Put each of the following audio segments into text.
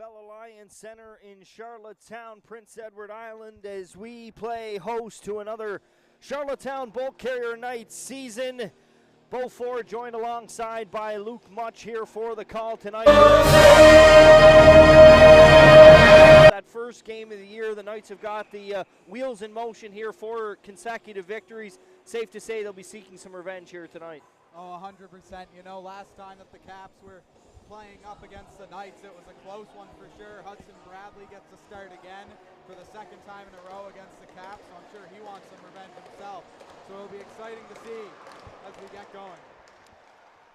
Bella Lions Center in Charlottetown, Prince Edward Island, as we play host to another Charlottetown Bolt Carrier Night season. Bo Ford joined alongside by Luke Much here for the call tonight. That first game of the year, the Knights have got the wheels in motion here for consecutive victories. Safe to say they'll be seeking some revenge here tonight. Oh, 100%. You know, last time that the Caps were playing up against the Knights, it was a close one for sure. Hudson Bradley gets a start again for the second time in a row against the Caps, so I'm sure he wants some revenge himself. So it'll be exciting to see as we get going.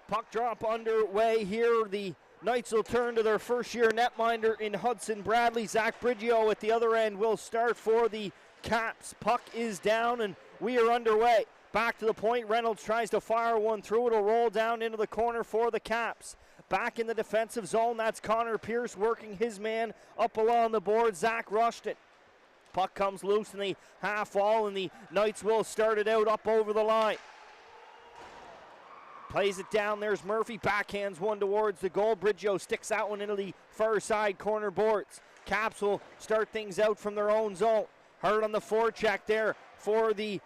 Puck drop underway here. The Knights will turn to their first-year netminder in Hudson Bradley. Zach Briggio at the other end will start for the Caps. Puck is down and we are underway. Back to the point. Reynolds tries to fire one through. It'll roll down into the corner for the Caps. Back in the defensive zone, that's Connor Pierce working his man up along the board. Zach Rushton. Puck comes loose in the half wall, and the Knights will start it out up over the line. Plays it down, there's Murphy, backhands one towards the goal. Briggio sticks that one into the far side corner boards. Caps will start things out from their own zone. Hard on the forecheck there for the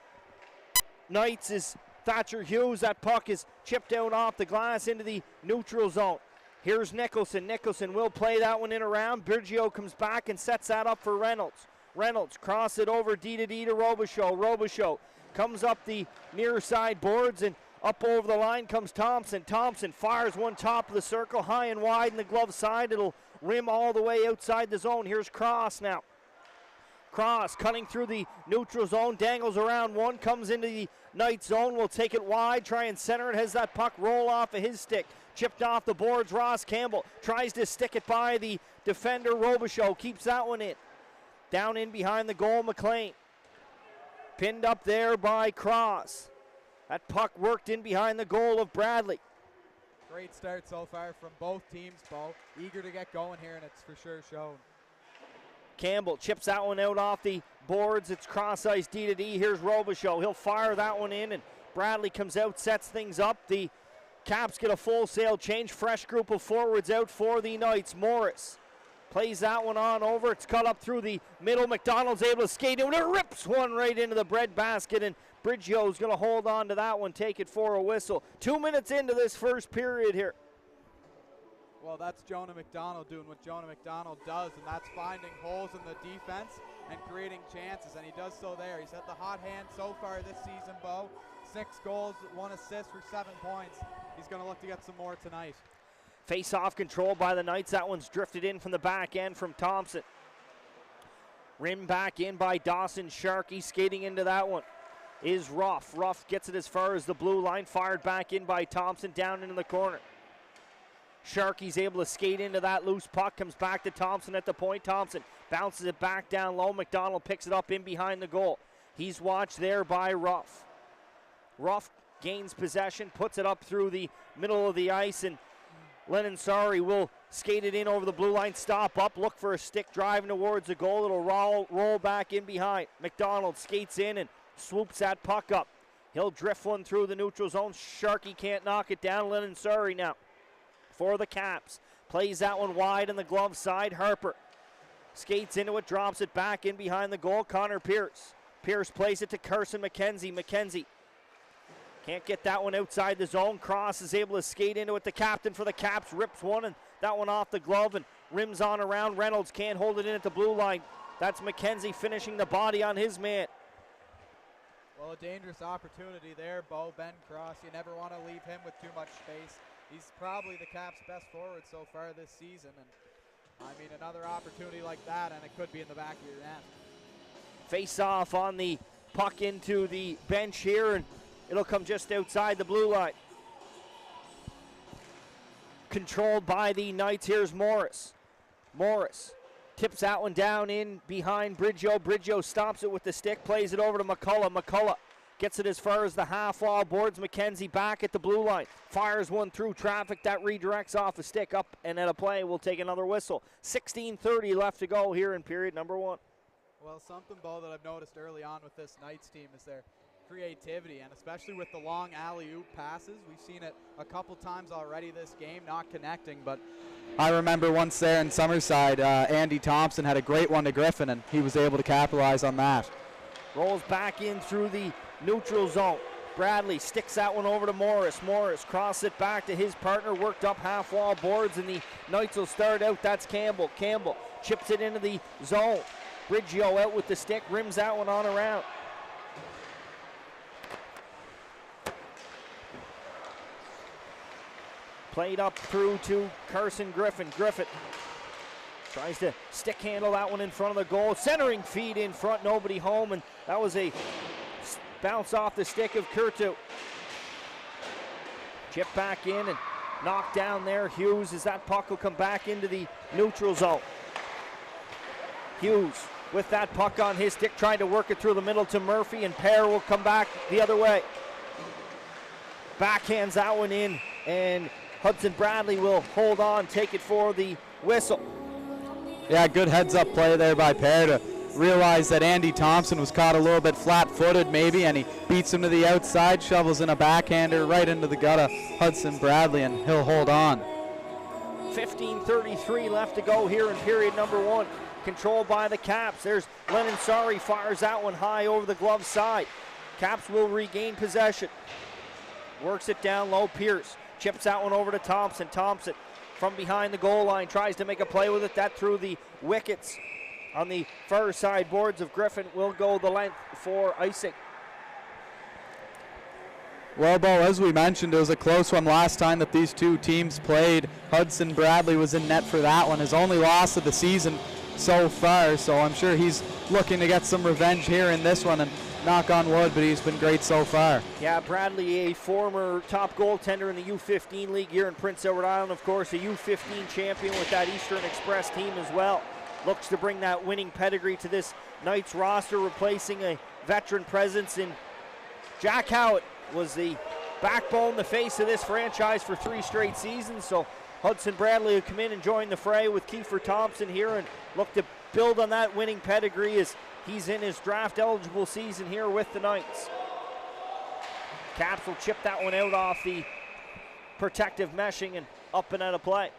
Knights is Thatcher Hughes. That puck is chipped out off the glass into the neutral zone. Here's Nicholson. Nicholson will play that one in around. Briggio comes back and sets that up for Reynolds. Reynolds cross it over D-to-D to Robichaud. Robichaud comes up the near side boards and up over the line comes Thompson. Thompson fires one top of the circle, high and wide in the glove side. It'll rim all the way outside the zone. Here's Cross now. Cross cutting through the neutral zone, dangles around one, comes into the Knights zone, will take it wide, try and center it, has that puck roll off of his stick. Chipped off the boards, Ross Campbell tries to stick it by the defender, Robichaud, keeps that one in. Down in behind the goal, McLean. Pinned up there by Cross. That puck worked in behind the goal of Bradley. Great start so far from both teams, Bo. Eager to get going here, and it's for sure shown. Campbell chips that one out off the boards. It's cross-ice D-to-D. Here's Robichaud. He'll fire that one in, and Bradley comes out, sets things up. The Caps get a full sail change. Fresh group of forwards out for the Knights. Morris plays that one on over. It's cut up through the middle. McDonald's able to skate in. It rips one right into the breadbasket, and Briggio's going to hold on to that one, take it for a whistle. 2 minutes into this first period here. Well, that's Jonah McDonald doing what Jonah McDonald does, and that's finding holes in the defense and creating chances, and he does so there. He's had the hot hand so far this season, Bo. 6 goals, 1 assist for 7 points. He's going to look to get some more tonight. Face-off control by the Knights. That one's drifted in from the back end from Thompson. Rim back in by Dawson Sharkey. Skating into that one is Ruff. Ruff gets it as far as the blue line. Fired back in by Thompson down into the corner. Sharkey's able to skate into that loose puck, comes back to Thompson at the point. Thompson bounces it back down low. McDonald picks it up in behind the goal. He's watched there by Ruff. Ruff gains possession, puts it up through the middle of the ice, and Lennon Sari will skate it in over the blue line, stop up, look for a stick driving towards the goal. It'll roll back in behind. McDonald skates in and swoops that puck up. He'll drift one through the neutral zone. Sharkey can't knock it down. Lennon Sari now for the Caps. Plays that one wide in the glove side. Harper skates into it, drops it back in behind the goal. Connor Pierce. Pierce plays it to Carson McKenzie. McKenzie can't get that one outside the zone. Cross is able to skate into it. The captain for the Caps rips one, and that one off the glove and rims on around. Reynolds can't hold it in at the blue line. That's McKenzie finishing the body on his man. Well, a dangerous opportunity there, Bo. Ben Cross, you never want to leave him with too much space. He's probably the Caps' best forward so far this season. And I mean, another opportunity like that, and it could be in the back of your net. Face off on the puck into the bench here, and it'll come just outside the blue line. Controlled by the Knights. Here's Morris. Morris tips that one down in behind Briggio. Briggio stops it with the stick, plays it over to McCullough. McCullough gets it as far as the half wall boards. McKenzie back at the blue line. Fires one through traffic. That redirects off the stick up and at a play. We'll take another whistle. 16:30 left to go here in period number 1. Well, something, Bo, that I've noticed early on with this Knights team is they're creativity, and especially with the long alley-oop passes. We've seen it a couple times already this game, not connecting, but I remember once there in Summerside, Andy Thompson had a great one to Griffin, and he was able to capitalize on that. Rolls back in through the neutral zone. Bradley sticks that one over to Morris. Morris crosses it back to his partner, worked up half wall boards, and the Knights will start out. That's Campbell. Campbell chips it into the zone. Briggio out with the stick, rims that one on around. Played up through to Carson Griffin. Griffin tries to stick handle that one in front of the goal. Centering feed in front, nobody home, and that was a bounce off the stick of Kurtu. Chip back in and knocked down there. Hughes, as that puck will come back into the neutral zone. Hughes with that puck on his stick, trying to work it through the middle to Murphy, and Pear will come back the other way. Backhands that one in, and Hudson Bradley will hold on, take it for the whistle. Yeah, good heads-up play there by Pear to realize that Andy Thompson was caught a little bit flat-footed maybe, and he beats him to the outside, shovels in a backhander right into the gut of Hudson Bradley, and he'll hold on. 15:33 left to go here in period number one. Controlled by the Caps. There's Lennon Sari, fires that one high over the glove side. Caps will regain possession. Works it down low. Pierce chips that one over to Thompson. Thompson from behind the goal line tries to make a play with it. That through the wickets on the far side boards of Griffin will go the length for icing. Well, Bo, as we mentioned, it was a close one last time that these two teams played. Hudson Bradley was in net for that one. His only loss of the season so far, so I'm sure he's looking to get some revenge here in this one, and knock on wood, but he's been great so far. Yeah, Bradley, a former top goaltender in the U15 league here in Prince Edward Island, of course, a U15 champion with that Eastern Express team as well. Looks to bring that winning pedigree to this Knights roster, replacing a veteran presence in Jack Howitt. Was the backbone, the face of this franchise for 3 straight seasons, so Hudson Bradley will come in and join the fray with Kiefer Thompson here and look to build on that winning pedigree as he's in his draft eligible season here with the Knights. Caps will chip that one out off the protective meshing and up and out of play.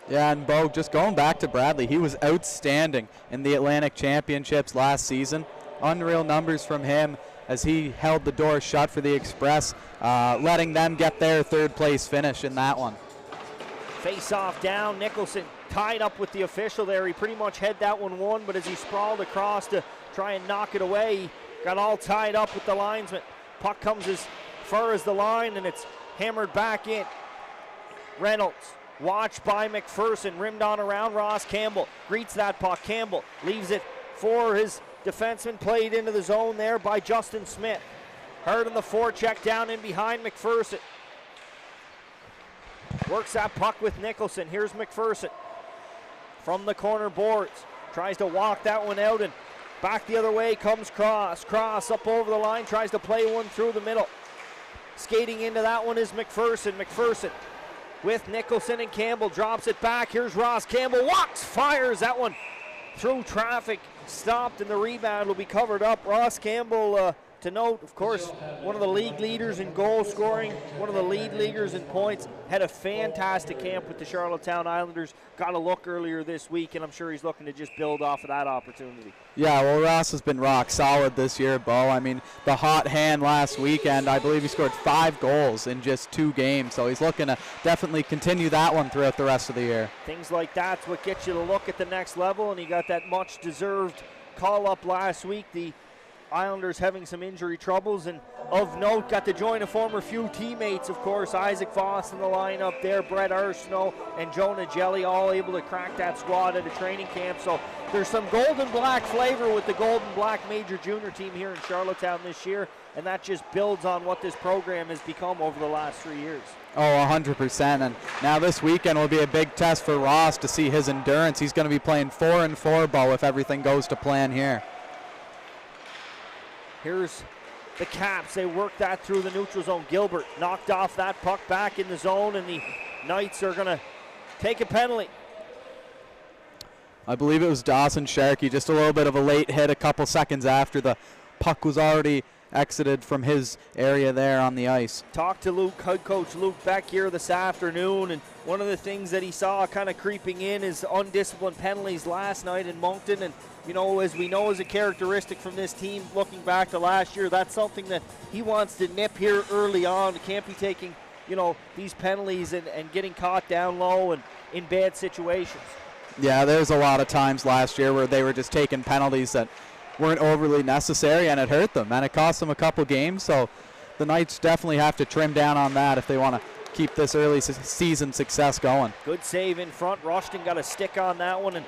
Yeah, and Bo, just going back to Bradley, he was outstanding in the Atlantic Championships last season. Unreal numbers from him as he held the door shut for the Express, letting them get their third place finish in that one. Face off down, Nicholson tied up with the official there. He pretty much had that one, but as he sprawled across to try and knock it away, he got all tied up with the linesman. Puck comes as far as the line, and it's hammered back in. Reynolds, watched by McPherson, rimmed on around. Ross Campbell greets that puck. Campbell leaves it for his defenseman, played into the zone there by Justin Smith. Hard on the forecheck down in behind McPherson. Works that puck with Nicholson. Here's McPherson from the corner boards. Tries to walk that one out, and back the other way comes Cross. Cross up over the line, tries to play one through the middle. Skating into that one is McPherson. McPherson with Nicholson and Campbell, drops it back. Here's Ross Campbell, walks, fires that one through traffic. Stopped, and the rebound will be covered up. Ross Campbell, to note, of course, one of the league leaders in goal scoring, one of the lead leaguers in points, had a fantastic camp with the Charlottetown Islanders. Got a look earlier this week, and I'm sure he's looking to just build off of that opportunity. Yeah, well, Ross has been rock solid this year, Bo. I mean, the hot hand last weekend, I believe he scored 5 goals in just 2 games, so he's looking to definitely continue that one throughout the rest of the year. Things like that's what gets you to look at the next level, and he got that much-deserved call-up last week. The Islanders having some injury troubles, and of note, got to join a former few teammates, of course. Isaac Voss in the lineup there, Brett Arsenault and Jonah Jelly, all able to crack that squad at a training camp. So there's some golden black flavor with the golden black major junior team here in Charlottetown this year, and that just builds on what this program has become over the last 3 years. Oh, 100%. And now this weekend will be a big test for Ross to see his endurance. He's going to be playing 4-4, Bo, if everything goes to plan here. Here's the Caps. They work that through the neutral zone. Gilbert knocked off that puck back in the zone, and the Knights are going to take a penalty. I believe it was Dawson Sharkey, just a little bit of a late hit a couple seconds after the puck was already exited from his area there on the ice. Talked to head coach Luke Beck here this afternoon, and one of the things that he saw kind of creeping in is undisciplined penalties last night in Moncton. And you know, as we know, as a characteristic from this team looking back to last year, that's something that he wants to nip here early on. He can't be taking, you know, these penalties and getting caught down low and in bad situations. Yeah, there's a lot of times last year where they were just taking penalties that weren't overly necessary, and it hurt them, and it cost them a couple games. So the Knights definitely have to trim down on that if they want to keep this early season success going. Good save in front. Rushton got a stick on that one, and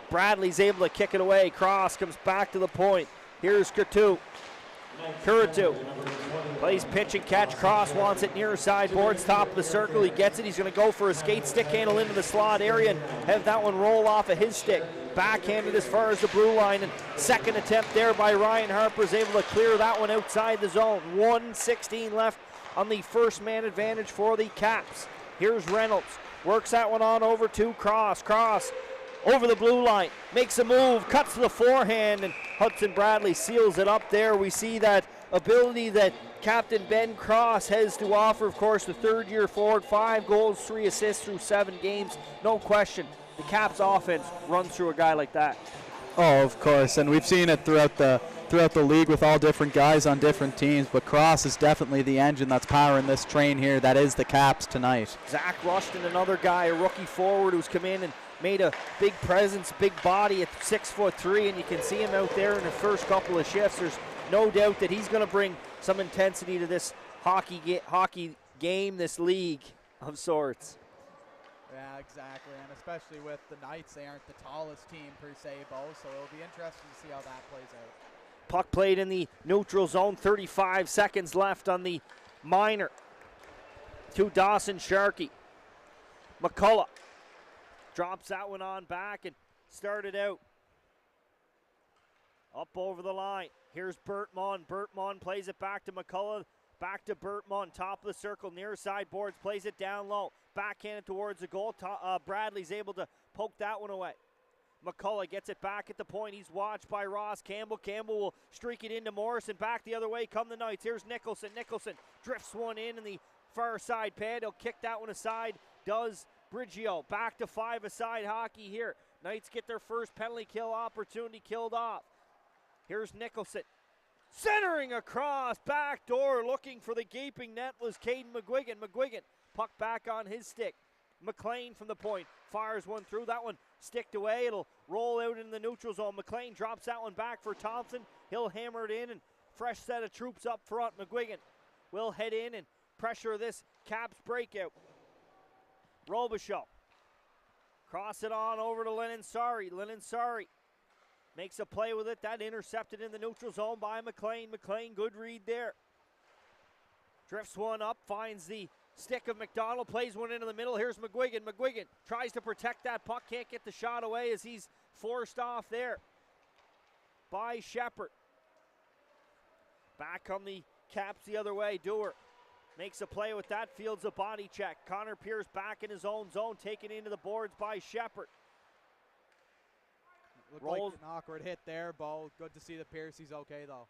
Bradley's able to kick it away. Cross comes back to the point. Here's Kurtu. Plays pitch and catch. Cross wants it near side boards, top of the circle. He gets it. He's going to go for a skate stick handle into the slot area and have that one roll off of his stick. Backhanded as far as the blue line, and second attempt there by Ryan Harper is able to clear that one outside the zone. 1:16 left on the first man advantage for the Caps. Here's Reynolds. Works that one on over to Cross. Cross over the blue line, makes a move, cuts to the forehand, and Hudson Bradley seals it up there. We see that ability that Captain Ben Cross has to offer. Of course, the third-year forward, 5 goals, 3 assists through 7 games. No question, the Caps offense runs through a guy like that. Oh, of course, and we've seen it throughout the league with all different guys on different teams, but Cross is definitely the engine that's powering this train here. That is the Caps tonight. Zach Rushton, another guy, a rookie forward who's come in and made a big presence, big body at 6'3", and you can see him out there in the first couple of shifts. There's no doubt that he's going to bring some intensity to this hockey game, this league of sorts. Yeah, exactly, and especially with the Knights, they aren't the tallest team per se, Bo, so it'll be interesting to see how that plays out. Puck played in the neutral zone, 35 seconds left on the minor. To Dawson Sharkey. McCullough drops that one on back and started out. Up over the line. Here's Bertmon. Bertmon plays it back to McCullough. Back to Bertmon, top of the circle, near side boards, plays it down low. Backhanded towards the goal. Bradley's able to poke that one away. McCullough gets it back at the point. He's watched by Ross Campbell. Campbell will streak it into Morrison. Back the other way come the Knights. Here's Nicholson. Nicholson drifts one in the far side pad. He'll kick that one aside. Does Brigio. Back to 5-a-side hockey here. Knights get their first penalty kill opportunity killed off. Here's Nicholson. Centering across, back door, looking for the gaping net was Caden McGuigan. McGuigan, puck back on his stick. McLean from the point, fires one through. That one sticked away. It'll roll out in the neutral zone. McLean drops that one back for Thompson. He'll hammer it in, and fresh set of troops up front. McGuigan will head in and pressure this Caps breakout. Robichaud. Cross it on over to Lennon Sari. Lennon Sari makes a play with it. That intercepted in the neutral zone by McLean. McLean, good read there. Drifts one up, finds the stick of McDonald, plays one into the middle. Here's McGuigan. McGuigan tries to protect that puck, can't get the shot away as he's forced off there by Shepard. Back on the Caps the other way. Dewar makes a play with that, fields a body check. Connor Pierce back in his own zone, taken into the boards by Shepard. Looked like an awkward hit there, Bo. Good to see the Pierce. He's okay, though.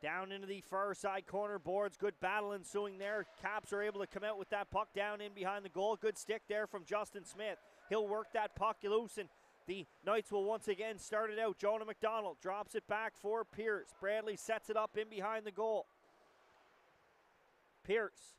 Down into the far side corner boards. Good battle ensuing there. Caps are able to come out with that puck down in behind the goal. Good stick there from Justin Smith. He'll work that puck loose, and the Knights will once again start it out. Jonah McDonald drops it back for Pierce. Bradley sets it up in behind the goal. Pierce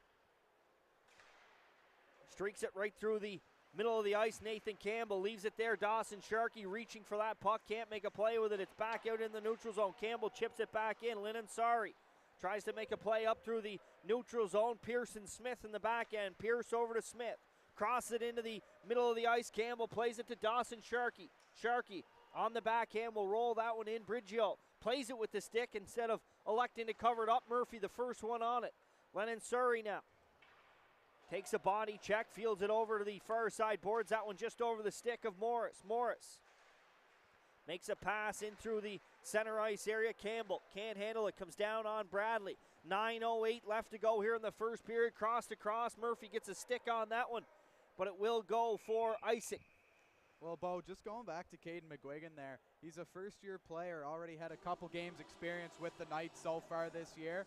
streaks it right through the middle of the ice. Nathan Campbell leaves it there. Dawson Sharkey reaching for that puck. Can't make a play with it. It's back out in the neutral zone. Campbell chips it back in. Lennon Sari tries to make a play up through the neutral zone. Pearson Smith in the back end. Pierce over to Smith. Cross it into the middle of the ice. Campbell plays it to Dawson Sharkey. Sharkey on the backhand will roll that one in. Brigio plays it with the stick instead of electing to cover it up. Murphy the first one on it. Lennon Sari now takes a body check, fields it over to the far side boards. That one just over the stick of Morris. Morris makes a pass in through the center ice area. Campbell can't handle it. Comes down on Bradley. 9:08 left to go here in the first period. Cross to cross. Murphy gets a stick on that one, but it will go for icing. Well, Bo, just going back to Caden McGuigan there, he's a first-year player, already had a couple games experience with the Knights so far this year.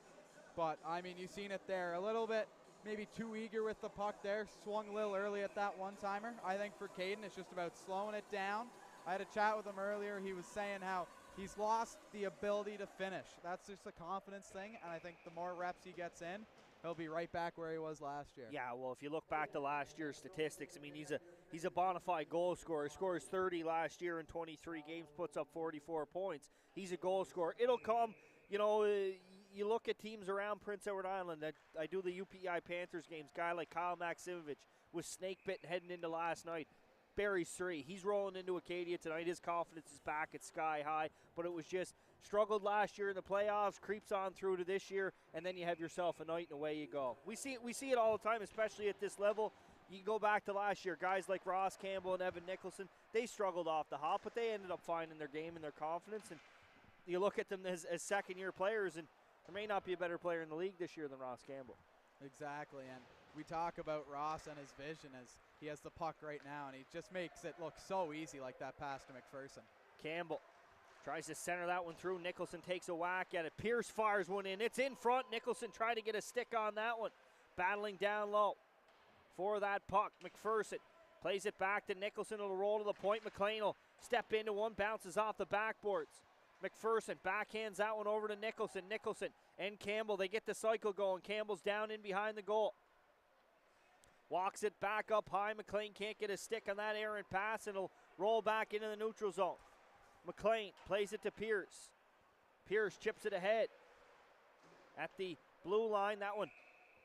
But, I mean, you've seen it there. A little bit maybe too eager with the puck there. Swung a little early at that one-timer. I think for Caden, it's just about slowing it down. I had a chat with him earlier. He was saying how he's lost the ability to finish. That's just a confidence thing, and I think the more reps he gets in, he'll be right back where he was last year. Yeah, well, if you look back to last year's statistics, I mean, he's a bona fide goal scorer. He scores 30 last year in 23 games, puts up 44 points. He's a goal scorer. It'll come, you know, you look at teams around Prince Edward Island. I do the UPI Panthers games. Guy like Kyle Maximovich was snake bitten heading into last night. Barry's 3. He's rolling into Acadia tonight. His confidence is back at sky high, but it was just struggled last year in the playoffs, creeps on through to this year, and then you have yourself a night and away you go. We see it all the time, especially at this level. You can go back to last year. Guys like Ross Campbell and Evan Nicholson, they struggled off the hop, but they ended up finding their game and their confidence. And you look at them as second-year players, and there may not be a better player in the league this year than Ross Campbell. Exactly, and we talk about Ross and his vision as he has the puck right now, and he just makes it look so easy, like that pass to McPherson. Campbell tries to center that one through. Nicholson takes a whack at it. Pierce fires one in. It's in front. Nicholson trying to get a stick on that one. Battling down low for that puck. McPherson plays it back to Nicholson. It'll roll to the point. McLean will step into one, bounces off the backboards. McPherson backhands that one over to Nicholson. Nicholson and Campbell, they get the cycle going. Campbell's down in behind the goal. Walks it back up high. McLean can't get a stick on that errant pass, and it'll roll back into the neutral zone. McLean plays it to Pierce. Pierce chips it ahead at the blue line. That one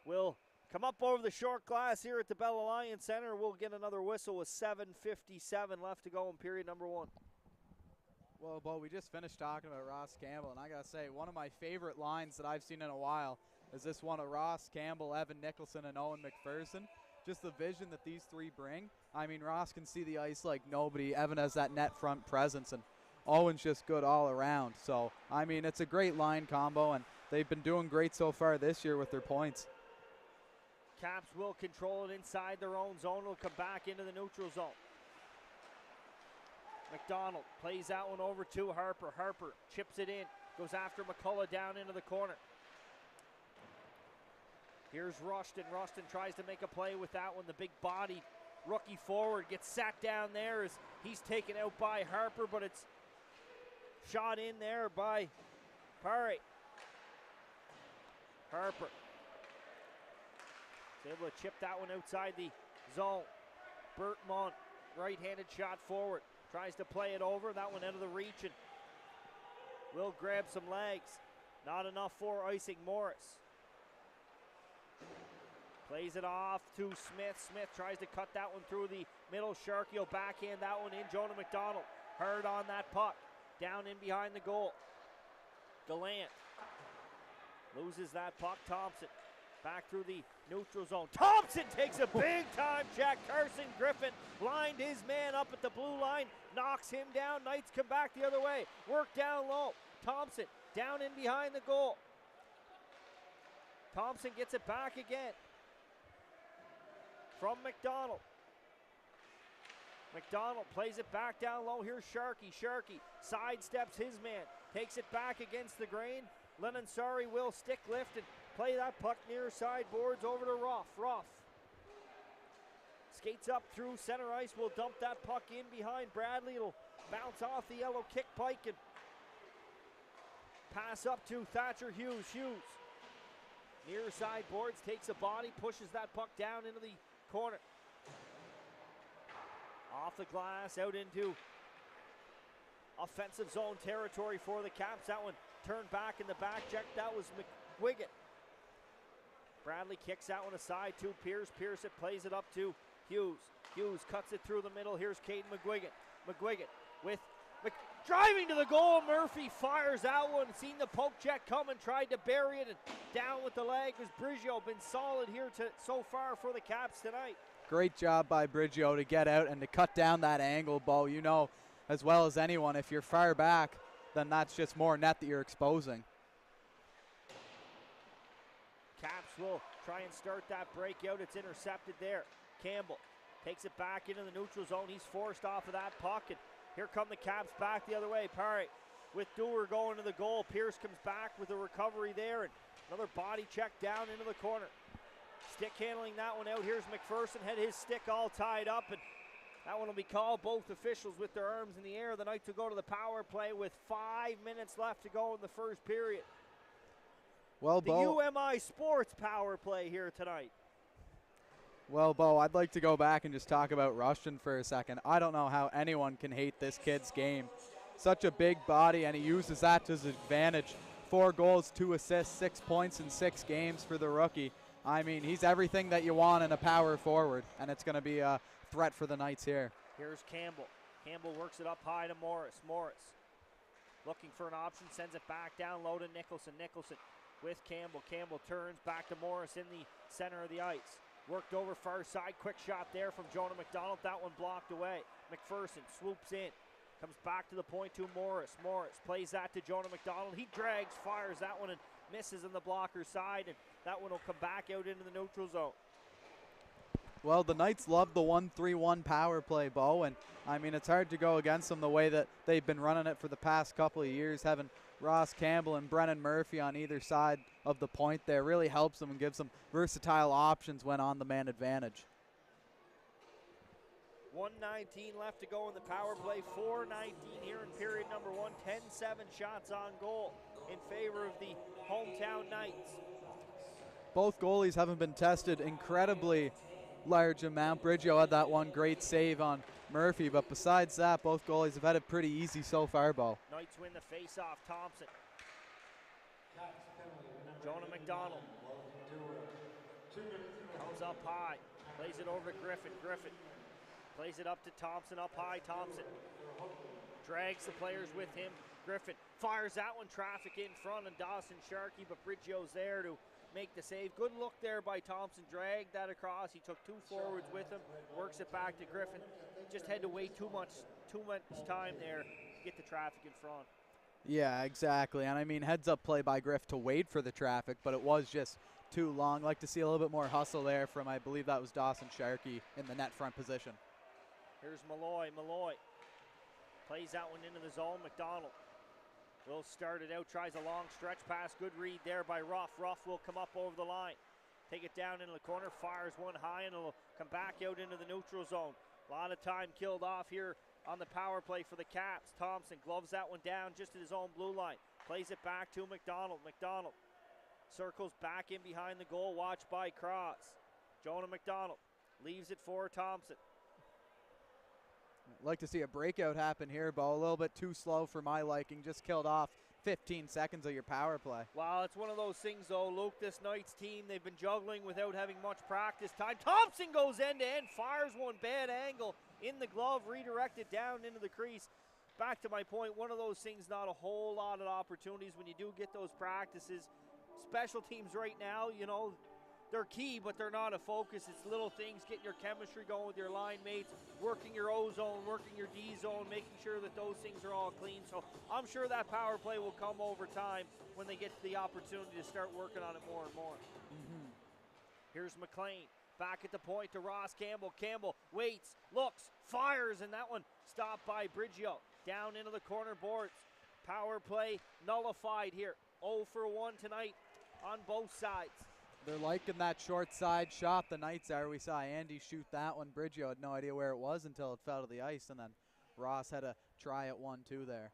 will come up over the short glass here at the Bell Alliance Center. We'll get another whistle with 7:57 left to go in period number 1. Well, Bo, we just finished talking about Ross Campbell, and I got to say, one of my favorite lines that I've seen in a while is this one of Ross Campbell, Evan Nicholson, and Owen McPherson. Just the vision that these three bring. I mean, Ross can see the ice like nobody. Evan has that net front presence, and Owen's just good all around. So, I mean, it's a great line combo, and they've been doing great so far this year with their points. Caps will control it inside their own zone. It'll come back into the neutral zone. McDonald plays that one over to Harper. Harper chips it in, goes after McCullough down into the corner. Here's Rushton. Rushton tries to make a play with that one. The big body rookie forward gets sat down there as he's taken out by Harper, but it's shot in there by Parry. Harper is able to chip that one outside the zone. Bertmont, right-handed shot forward. Tries to play it over. That one out of the reach and will grab some legs. Not enough for icing Morris. Plays it off to Smith. Smith tries to cut that one through the middle. Sharkey will backhand that one in. Jonah McDonald hard on that puck. Down in behind the goal. Gallant loses that puck. Thompson back through the neutral zone. Thompson takes a big-time check. Carson Griffin lined his man up at the blue line, knocks him down. Knights come back the other way. Work down low. Thompson down in behind the goal. Thompson gets it back again from McDonald. McDonald plays it back down low. Here's Sharkey. Sharkey sidesteps his man, takes it back against the grain. Lennon Sari will stick lift and play that puck near sideboards over to Ruff. Ruff skates up through center ice, will dump that puck in behind Bradley. It'll bounce off the yellow kick pike and pass up to Thatcher Hughes. Hughes near sideboards, takes a body, pushes that puck down into the corner. Off the glass, out into offensive zone territory for the Caps. That one turned back in the back check. That was McGuigan. Bradley kicks that one aside to Pierce. Pierce plays it up to Hughes. Hughes cuts it through the middle. Here's Caden McGuigan. McGuigan with driving to the goal. Murphy fires that one. Seen the poke check coming, tried to bury it, and down with the leg was Brigio. Been solid here so far for the Caps tonight. Great job by Brigio to get out and to cut down that angle, Bo. You know as well as anyone, if you're far back, then that's just more net that you're exposing. Caps will try and start that breakout. It's intercepted there. Campbell Takes it back into the neutral zone. He's forced off of that puck, and here come the Caps back the other way. Parry with Dewar going to the goal. Pierce comes back with a recovery there, and another body check down into the corner. Stick handling that one out. Here's McPherson, had his stick all tied up, and that one will be called. Both officials with their arms in the air. The Knights will go to the power play with 5 minutes left to go in the first period. Well, the UMI Sports power play here tonight. Well, Bo, I'd like to go back and just talk about Rushton for a second. I don't know how anyone can hate this kid's game. Such a big body, and he uses that to his advantage. 4 goals, 2 assists, 6 points in 6 games for the rookie. I mean, he's everything that you want in a power forward, and it's going to be a threat for the Knights here. Here's Campbell. Campbell works it up high to Morris. Morris looking for an option, sends it back down low to Nicholson. Nicholson with Campbell. Campbell turns back to Morris in the center of the ice. Worked over far side, quick shot there from Jonah McDonald. That one blocked away. McPherson swoops in, comes back to the point to Morris. Morris plays that to Jonah McDonald. He drags, fires that one and misses on the blocker's side, and that one will come back out into the neutral zone. Well, the Knights love the 1-3-1 power play, Bo, and I mean, it's hard to go against them the way that they've been running it for the past couple of years. Having Ross Campbell and Brennan Murphy on either side of the point there really helps them and gives them versatile options when on the man advantage. 1:19 left to go in the power play. 4:19 here in period number 1. 10-7 shots on goal in favor of the hometown Knights. Both goalies haven't been tested incredibly large amount. Briggio had that one great save on Murphy, but besides that, both goalies have had it pretty easy so far, Bo. Knights win the face-off. Thompson. Jonah McDonald comes up high, plays it over to Griffin. Griffin plays it up to Thompson, up high. Thompson drags the players with him. Griffin fires that one, traffic in front, and Dawson Sharkey, but Briggio's there to make the save. Good look there by Thompson, dragged that across. He took 2 forwards with him, works it back to Griffin. Just had to wait too much time there to get the traffic in front. Yeah, exactly. And I mean, heads up play by Griff to wait for the traffic, but it was just too long. Like to see a little bit more hustle there from, I believe that was Dawson Sharkey in the net front position. Here's Malloy. Malloy plays that one into the zone. McDonald will start it out, tries a long stretch pass. Good read there by Ruff. Ruff will come up over the line, take it down into the corner, fires one high, and it'll come back out into the neutral zone. A lot of time killed off here on the power play for the Caps. Thompson gloves that one down just at his own blue line. Plays it back to McDonald. McDonald circles back in behind the goal, watched by Cross. Jonah McDonald leaves it for Thompson. I'd like to see a breakout happen here, Bo. A little bit too slow for my liking. Just killed off 15 seconds of your power play. Well, it's one of those things, though, Luke. This Knights team, they've been juggling without having much practice time. Thompson goes end-to-end, fires one bad angle in the glove, redirected down into the crease. Back to my point, one of those things, not a whole lot of opportunities when you do get those practices. Special teams right now, you know, they're key, but they're not a focus. It's little things, getting your chemistry going with your line mates, working your O zone, working your D zone, making sure that those things are all clean. So I'm sure that power play will come over time when they get the opportunity to start working on it more and more. Here's McLean back at the point to Ross Campbell. Campbell waits, looks, fires, and that one stopped by Briggio. Down into the corner boards. Power play nullified here. 0 for 1 tonight on both sides. They're liking that short side shot, the Knights are. We saw Andy shoot that one. Briggio had no idea where it was until it fell to the ice, and then Ross had to try it 1-2 there.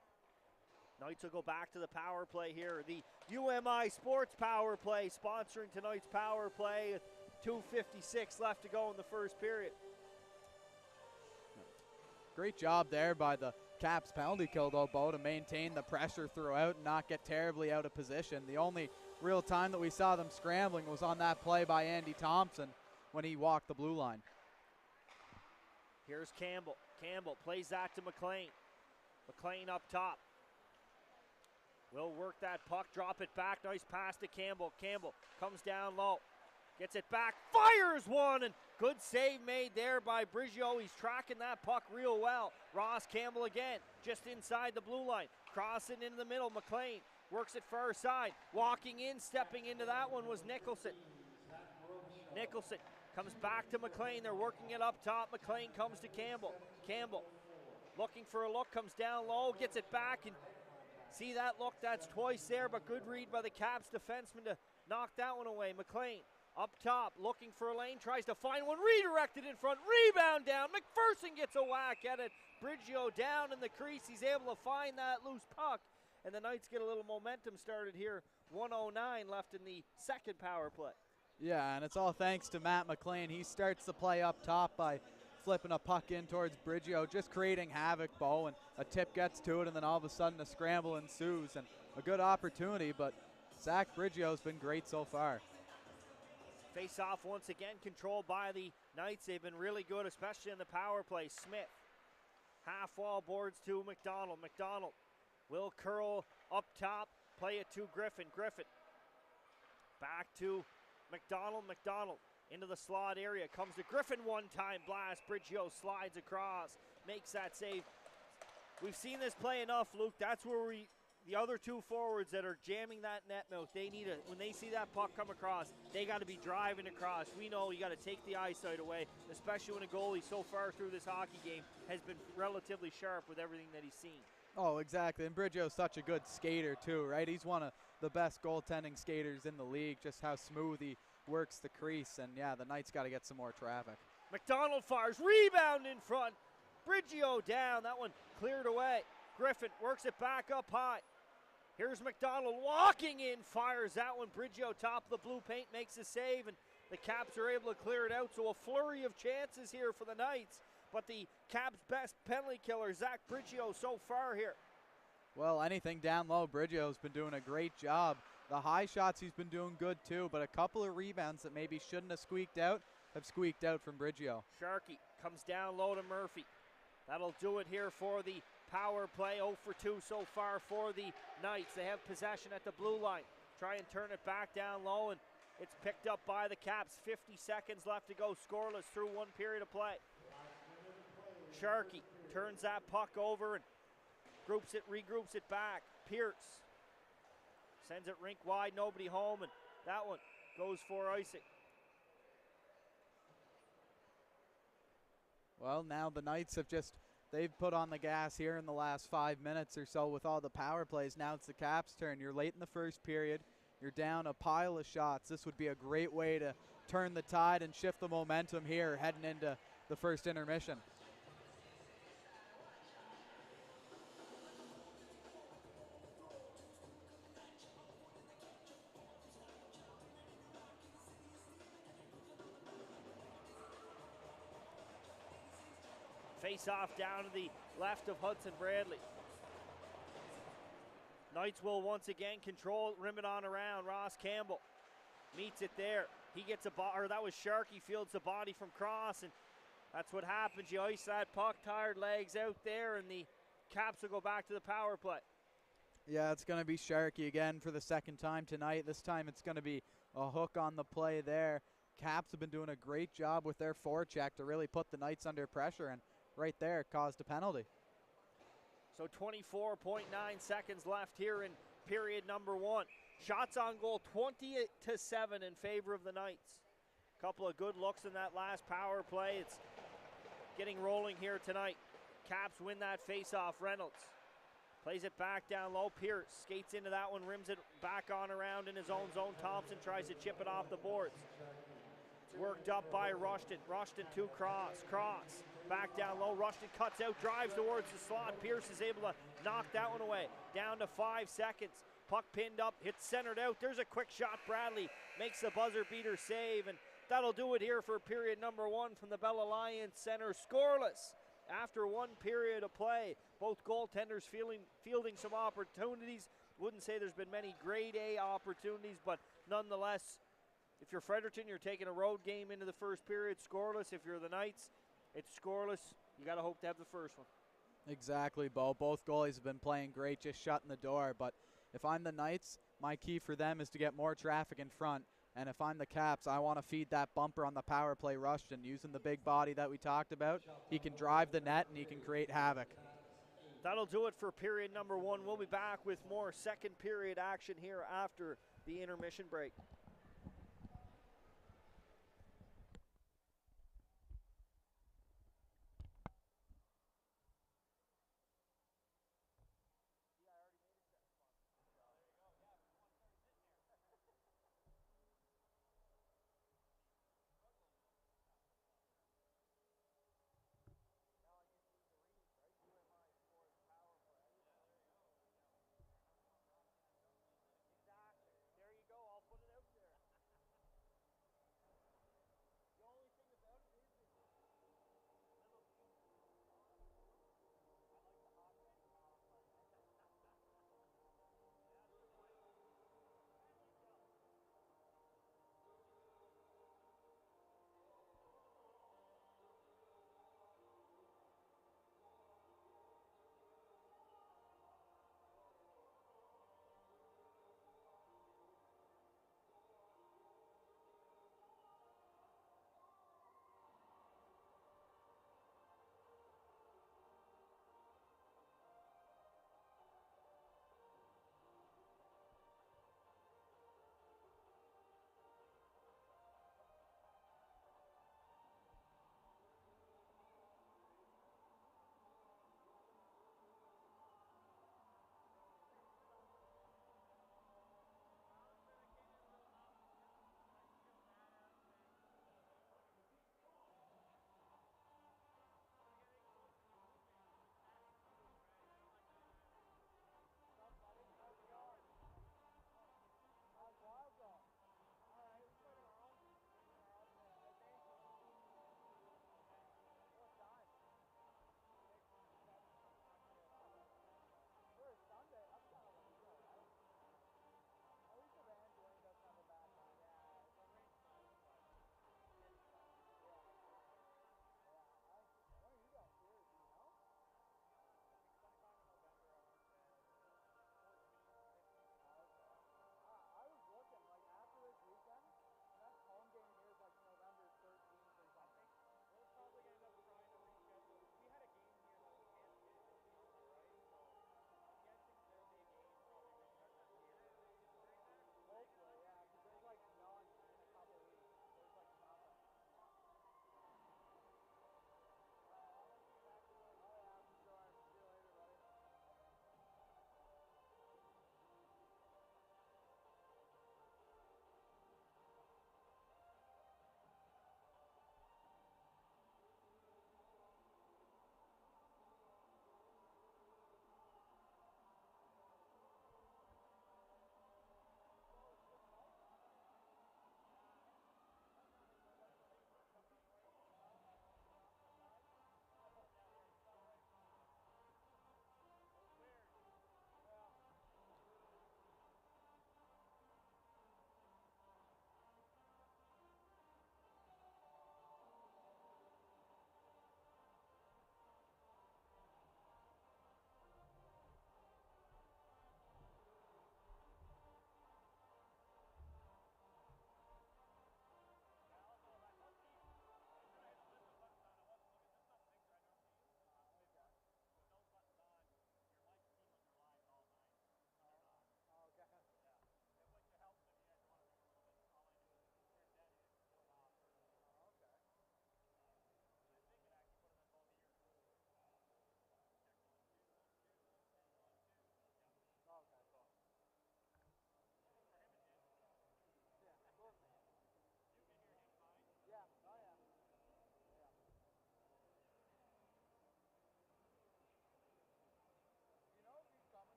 Knights will go back to the power play here. The UMI Sports power play sponsoring tonight's power play. 2:56 left to go in the first period. Great job there by the Caps penalty kill, though, Bo, to maintain the pressure throughout and not get terribly out of position. The only real time that we saw them scrambling was on that play by Andy Thompson when he walked the blue line. Here's Campbell. Campbell plays that to McLean. McLean up top. Will work that puck, drop it back. Nice pass to Campbell. Campbell comes down low. Gets it back, fires one, and good save made there by Briggio. He's tracking that puck real well. Ross Campbell again, just inside the blue line. Crossing into the middle, McLean works it far side. Walking in, stepping into that one was Nicholson. Nicholson Comes back to McLean. They're working it up top. McLean comes to Campbell. Campbell looking for a look, comes down low, gets it back, and see that look, that's twice there, but good read by the Caps defenseman to knock that one away. McLean up top, looking for a lane, tries to find one, redirected in front, rebound down. McPherson gets a whack at it. Brigio down in the crease. He's able to find that loose puck, and the Knights get a little momentum started here. 1:09 left in the second power play. Yeah, and it's all thanks to Matt McLean. He starts the play up top by flipping a puck in towards Brigio, just creating havoc, Bo, and a tip gets to it, and then all of a sudden a scramble ensues, and a good opportunity, but Zach Brigio's been great so far. Face-off once again controlled by the Knights. They've been really good, especially in the power play. Smith, half wall boards to McDonald. McDonald will curl up top, play it to Griffin. Griffin back to McDonald. McDonald into the slot area, comes to Griffin, one-time blast. Brigio slides across, makes that save. We've seen this play enough, Luke. That's where the other two forwards that are jamming that net mouth, they need when they see that puck come across, they got to be driving across. We know you got to take the eyesight away, especially when a goalie so far through this hockey game has been relatively sharp with everything that he's seen. Oh, exactly, and Brigio's such a good skater too, right? He's one of the best goaltending skaters in the league, just how smooth he works the crease, and yeah, the Knights got to get some more traffic. McDonald fires, rebound in front. Brigio down, that one cleared away. Griffin works it back up high. Here's McDonald walking in, fires that one. Brigio top of the blue paint, makes a save, and the Caps are able to clear it out. So a flurry of chances here for the Knights, but the Caps' best penalty killer, Zach Brigio, so far here. Well, anything down low, Brigio's been doing a great job. The high shots he's been doing good too, but a couple of rebounds that maybe shouldn't have squeaked out have squeaked out from Brigio. Sharkey comes down low to Murphy. That'll do it here for the power play. 0 for 2 so far for the Knights. They have possession at the blue line. Try and turn it back down low, and it's picked up by the Caps. 50 seconds left to go, scoreless through one period of play. Sharkey turns that puck over and regroups it back. Pierce sends it rink wide, nobody home, and that one goes for icing. Well, now the Knights they've put on the gas here in the last 5 minutes or so with all the power plays. Now it's the Caps' turn. You're late in the first period. You're down a pile of shots. This would be a great way to turn the tide and shift the momentum here heading into the first intermission. Face-off down to the left of Hudson Bradley. Knights will once again control, rim it on around. Ross Campbell meets it there. He gets that was Sharkey, fields the body from Cross, and that's what happens. You ice that puck, tired legs out there, and the Caps will go back to the power play. Yeah, it's going to be Sharkey again for the second time tonight. This time it's going to be a hook on the play there. Caps have been doing a great job with their forecheck to really put the Knights under pressure, and right there caused a penalty. So 24.9 seconds left here in period number 1. Shots on goal 20-7 in favor of the Knights. Couple of good looks in that last power play. It's getting rolling here tonight. Caps win that face-off. Reynolds plays it back down low. Pierce skates into that one, rims it back on around in his own zone. Thompson tries to chip it off the boards. It's worked up by Rushton. Rushton to Cross. Cross back down low. Rushton cuts out, drives towards the slot. Pierce is able to knock that one away. Down to 5 seconds. Puck pinned up, hits centered out. There's a quick shot. Bradley makes the buzzer beater save, and that'll do it here for period number 1 from the Bell Alliance Center. Scoreless after 1 period of play. Both goaltenders fielding some opportunities. Wouldn't say there's been many grade A opportunities, but nonetheless, if you're Fredericton, you're taking a road game into the first period, scoreless. If you're the Knights, it's scoreless. You got to hope to have the first one. Exactly, Bo. Both goalies have been playing great, just shutting the door. But if I'm the Knights, my key for them is to get more traffic in front. And if I'm the Caps, I want to feed that bumper on the power play Rushton. Using the big body that we talked about, he can drive the net and he can create havoc. That'll do it for period number 1. We'll be back with more second period action here after the intermission break.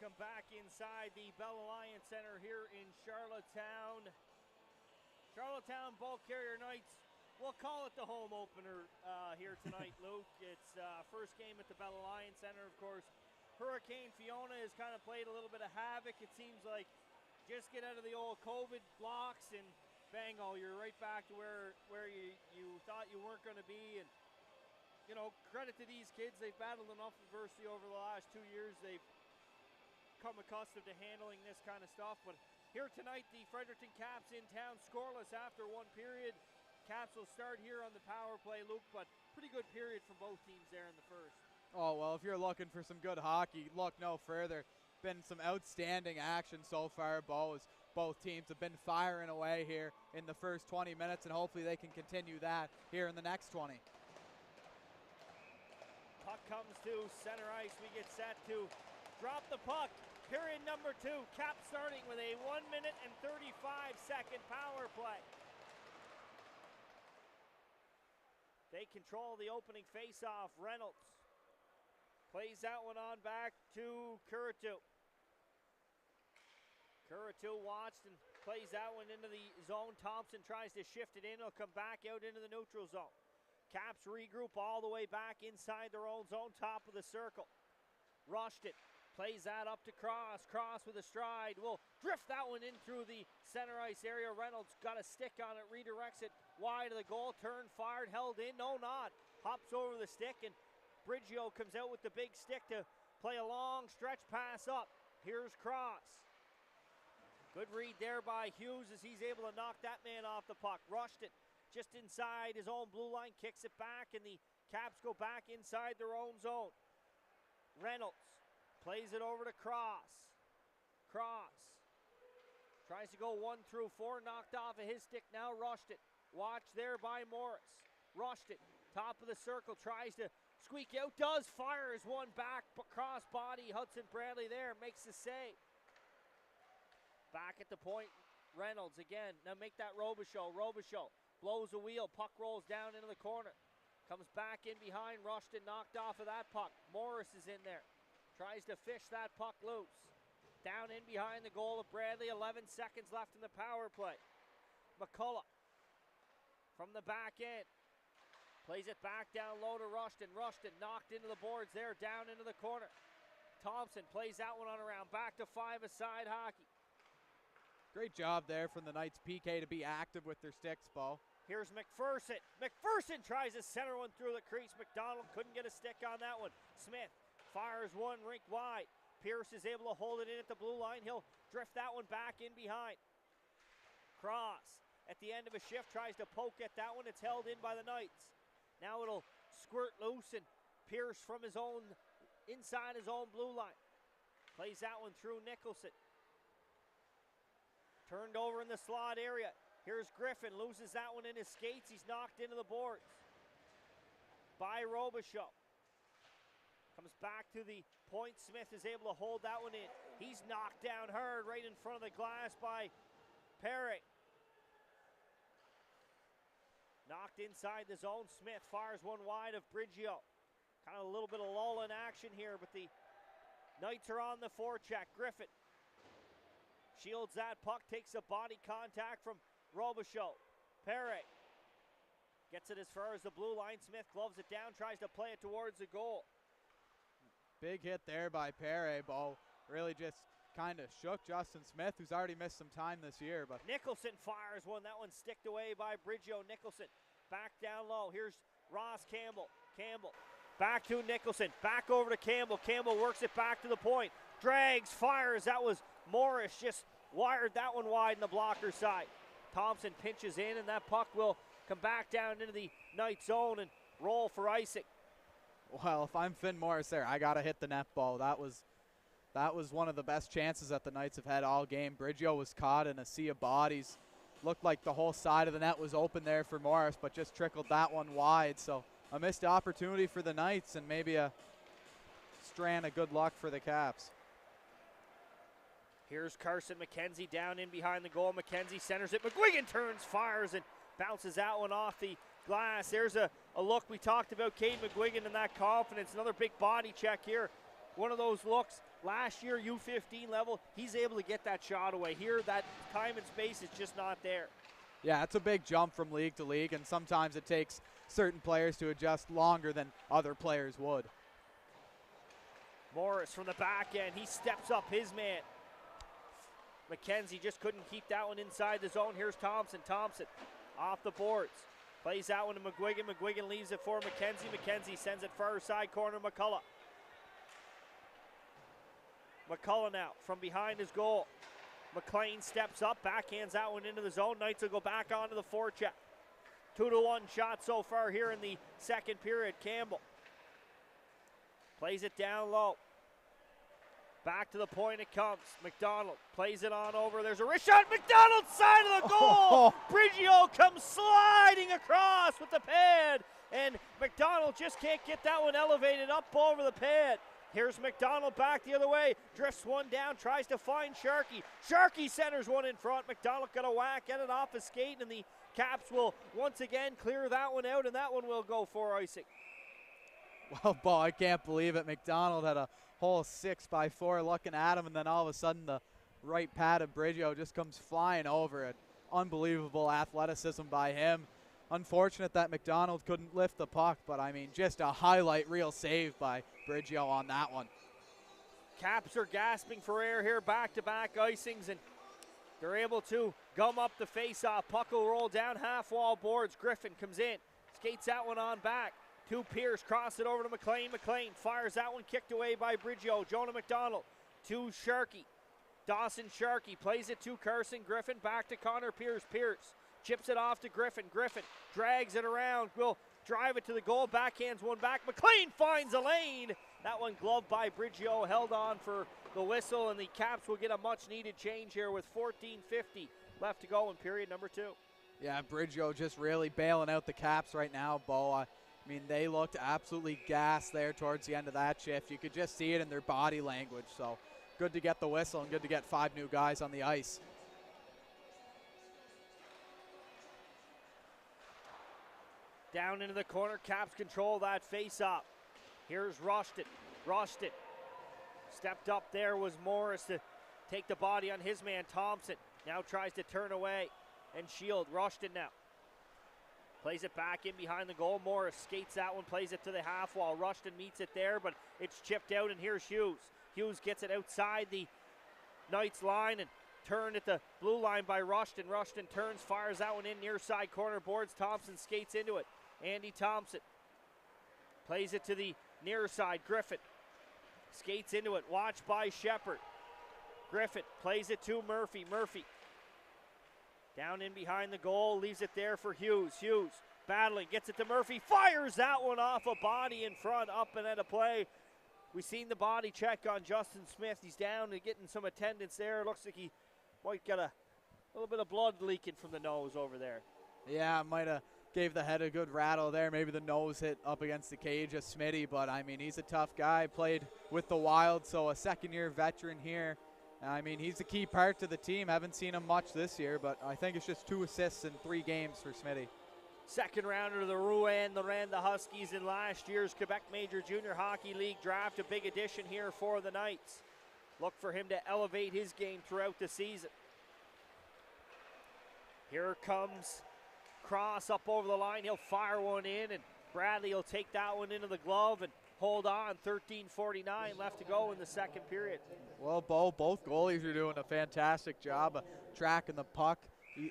Welcome back inside the Bell Alliance Center here in Charlottetown. Charlottetown Bulk Carrier Knights, we'll call it the home opener here tonight, Luke. It's first game at the Bell Alliance Center, of course. Hurricane Fiona has kind of played a little bit of havoc. It seems like just get out of the old COVID blocks and bango, you're right back to where you thought you weren't going to be. And, you know, credit to these kids. They've battled enough adversity over the last 2 years. They've come accustomed to handling this kind of stuff. But here tonight, the Fredericton Caps in town, scoreless after one period. Caps will start here on the power play, Luke, but pretty good period from both teams there in the first. Oh, well, if you're looking for some good hockey, look no further. Been some outstanding action so far, Bo, as both teams have been firing away here in the first 20 minutes, and hopefully they can continue that here in the next 20. Puck comes to center ice. We get set to drop the puck. Period number 2. Cap starting with a 1 minute and 35-second power play. They control the opening faceoff. Reynolds plays that one on back to Curritu. Curritu watched and plays that one into the zone. Thompson tries to shift it in. It'll come back out into the neutral zone. Caps regroup all the way back inside their own zone, top of the circle. Rushed it. Plays that up to Cross. Cross with a stride. Will drift that one in through the center ice area. Reynolds got a stick on it. Redirects it wide of the goal. Turned, fired, held in. No, not. Hops over the stick, and Brigio comes out with the big stick to play a long stretch pass up. Here's Cross. Good read there by Hughes as he's able to knock that man off the puck. Rushed it just inside his own blue line. Kicks it back, and the Caps go back inside their own zone. Reynolds plays it over to Cross. Cross tries to go 1 through 4, knocked off of his stick now, rushed it. Watched there by Morris. Rushed it, top of the circle, tries to squeak out, does, fires one back, cross body, Hudson Bradley there, makes the save. Back at the point, Reynolds again, now make that Robichaud. Robichaud blows a wheel, puck rolls down into the corner. Comes back in behind, rushed and knocked off of that puck. Morris is in there. Tries to fish that puck loose. Down in behind the goal of Bradley. 11 seconds left in the power play. McCullough from the back end. Plays it back down low to Rushton. Rushton knocked into the boards there, down into the corner. Thompson plays that one on around. Back to 5-a-side hockey. Great job there from the Knights PK to be active with their sticks, Bo. Here's McPherson. McPherson tries to center one through the crease. McDonald couldn't get a stick on that one. Smith fires one rink wide. Pierce is able to hold it in at the blue line. He'll drift that one back in behind. Cross at the end of a shift tries to poke at that one. It's held in by the Knights. Now it'll squirt loose, and Pierce from his own, inside his own blue line. Plays that one through Nicholson. Turned over in the slot area. Here's Griffin, loses that one in his skates. He's knocked into the boards by Robichaud. Comes back to the point. Smith is able to hold that one in. He's knocked down hard right in front of the glass by Perry. Knocked inside the zone. Smith fires one wide of Brigio. Kind of a little bit of lull in action here, but the Knights are on the forecheck. Griffin shields that puck, takes a body contact from Robichaud. Perry gets it as far as the blue line. Smith gloves it down, tries to play it towards the goal. Big hit there by Perry, Bo. Really just kind of shook Justin Smith, who's already missed some time this year. But Nicholson fires one. That one sticked away by Brigio. Nicholson back down low. Here's Ross Campbell. Campbell back to Nicholson. Back over to Campbell. Campbell works it back to the point. Drags, fires. That was Morris. Just wired that one wide in the blocker side. Thompson pinches in, and that puck will come back down into the Knights zone and roll for icing. Well, if I'm Finn Morris there, I got to hit the net ball. That was one of the best chances that the Knights have had all game. Brigio was caught in a sea of bodies. Looked like the whole side of the net was open there for Morris, but just trickled that one wide. So a missed opportunity for the Knights, and maybe a strand of good luck for the Caps. Here's Carson McKenzie down in behind the goal. McKenzie centers it. McGuigan turns, fires, and bounces that one off the glass. There's a look. We talked about Cade McGuigan and that confidence. Another big body check here one of those looks. Last year, U15 level, he's able to get that shot away. Here, that time and space is just not there. Yeah, it's a big jump from league to league, and sometimes it takes certain players to adjust longer than other players would. Morris from the back end, he steps up his man. McKenzie just couldn't keep that one inside the zone. Here's Thompson. Thompson off the boards. Plays that one to McGuigan. McGuigan leaves it for McKenzie. McKenzie sends it far side corner. McCullough. McCullough now from behind his goal. McLean steps up, backhands that one into the zone. Knights will go back onto the forecheck. 2-1 shot so far here in the second period. Campbell plays it down low. Back to the point it comes. McDonald plays it on over. There's a wrist shot. McDonald side of the goal. Brigio comes sliding across with the pad. And McDonald just can't get that one elevated up over the pad. Here's McDonald back the other way. Drifts one down. Tries to find Sharkey. Sharkey centers one in front. McDonald got a whack. Get it off his skate. And the Caps will once again clear that one out. And that one will go for icing. Well, Bo, I can't believe it. McDonald had a whole 6x4 looking at him, and then all of a sudden the right pad of Brigio just comes flying over it. Unbelievable athleticism by him. Unfortunate that McDonald couldn't lift the puck, but I mean, just a highlight reel save by Brigio on that one. Caps are gasping for air here, back-to-back icings, and they're able to gum up the face-off. Puck will roll down half-wall boards. Griffin comes in, skates that one on back. To Pierce, cross it over to McLean. McLean fires that one, kicked away by Brigio. Jonah McDonald to Sharkey. Dawson Sharkey plays it to Carson Griffin. Back to Connor Pierce. Pierce chips it off to Griffin. Griffin drags it around. Will drive it to the goal. Backhands one back. McLean finds a lane. That one gloved by Brigio, held on for the whistle, and the Caps will get a much-needed change here with 14:50 left to go in period number 2. Yeah, Brigio just really bailing out the Caps right now, Bo. I mean, they looked absolutely gassed there towards the end of that shift. You could just see it in their body language. So good to get the whistle and good to get 5 new guys on the ice. Down into the corner, Caps control that face-off. Here's Rushton. Rushton stepped up there was Morris to take the body on his man. Thompson now tries to turn away and shield. Rushton now plays it back in behind the goal. Morris skates that one, plays it to the half wall. Rushton meets it there, but it's chipped out, and here's Hughes. Hughes gets it outside the Knights line and turned at the blue line by Rushton. Rushton turns, fires that one in near side corner boards. Thompson skates into it. Andy Thompson plays it to the near side. Griffin skates into it, watched by Shepard. Griffin plays it to Murphy. Murphy down in behind the goal, leaves it there for Hughes. Hughes battling, gets it to Murphy, fires that one off a body in front, up and at a play. We've seen the body check on Justin Smith. He's down and getting some attendance there. Looks like he might get a little bit of blood leaking from the nose over there. Yeah, might have gave the head a good rattle there. Maybe the nose hit up against the cage of Smitty, but I mean, he's a tough guy. Played with the Wild, so a second-year veteran here. I mean, he's a key part to the team. Haven't seen him much this year, but I think it's just 2 assists in 3 games for Smitty. Second rounder to the Rouen-Noranda Huskies in last year's Quebec Major Junior Hockey League draft. A big addition here for the Knights. Look for him to elevate his game throughout the season. Here comes Cross up over the line. He'll fire one in, and Bradley will take that one into the glove and hold on. 13:49 left to go in the second period. Well, Bo, both goalies are doing a fantastic job of tracking the puck,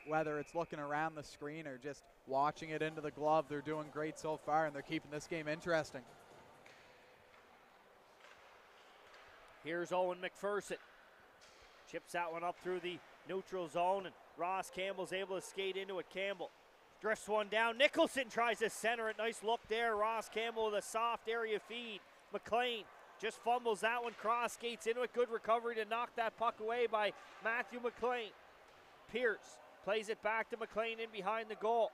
whether it's looking around the screen or just watching it into the glove. They're doing great so far, and they're keeping this game interesting. Here's Owen McPherson. Chips that one up through the neutral zone, and Ross Campbell's able to skate into it. Campbell drifts one down. Nicholson tries to center it. Nice look there. Ross Campbell with a soft area feed. McLean just fumbles that one. Cross skates into it. Good recovery to knock that puck away by Matthew McLean. Pierce plays it back to McLean in behind the goal.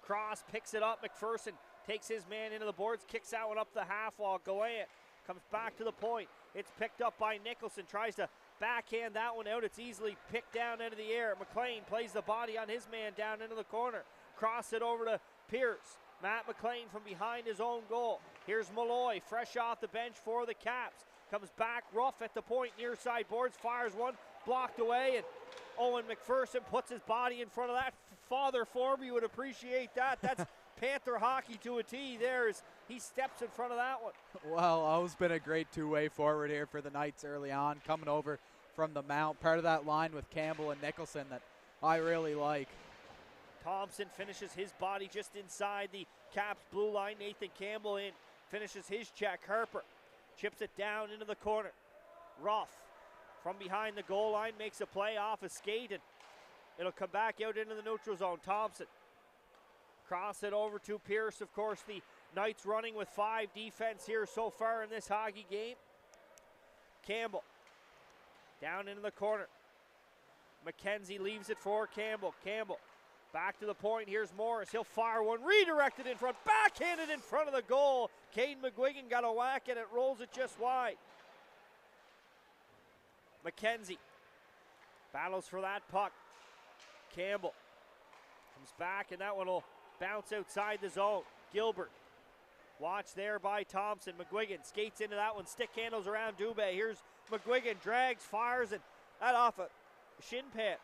Cross picks it up. McPherson takes his man into the boards, kicks that one up the half wall. Gallant comes back to the point. It's picked up by Nicholson. Tries to backhand that one out. It's easily picked down into the air. McLean plays the body on his man down into the corner. Cross it over to Pierce. Matt McLean from behind his own goal. Here's Malloy, fresh off the bench for the Caps. Comes back, rough at the point, near side boards, fires one, blocked away, and Owen McPherson puts his body in front of that. Father Forby would appreciate that. That's Panther hockey to a T there as he steps in front of that one. Well, O's been a great two-way forward here for the Knights early on, coming over from the mount, part of that line with Campbell and Nicholson that I really like. Thompson finishes his body just inside the Caps blue line. Nathan Campbell in, finishes his check. Harper chips it down into the corner. Ruff from behind the goal line makes a play off a skate, and it'll come back out into the neutral zone. Thompson cross it over to Pierce. Of course, the Knights running with 5 defense here so far in this hockey game. Campbell down into the corner. McKenzie leaves it for Campbell. Campbell back to the point. Here's Morris. He'll fire one. Redirected in front. Backhanded in front of the goal. Caden McGuigan got a whack at it. Rolls it just wide. McKenzie battles for that puck. Campbell comes back, and that one will bounce outside the zone. Gilbert. Watch there by Thompson. McGuigan skates into that one. Stick handles around Dubé. Here's McGuigan. Drags, fires, and that off a shin pad.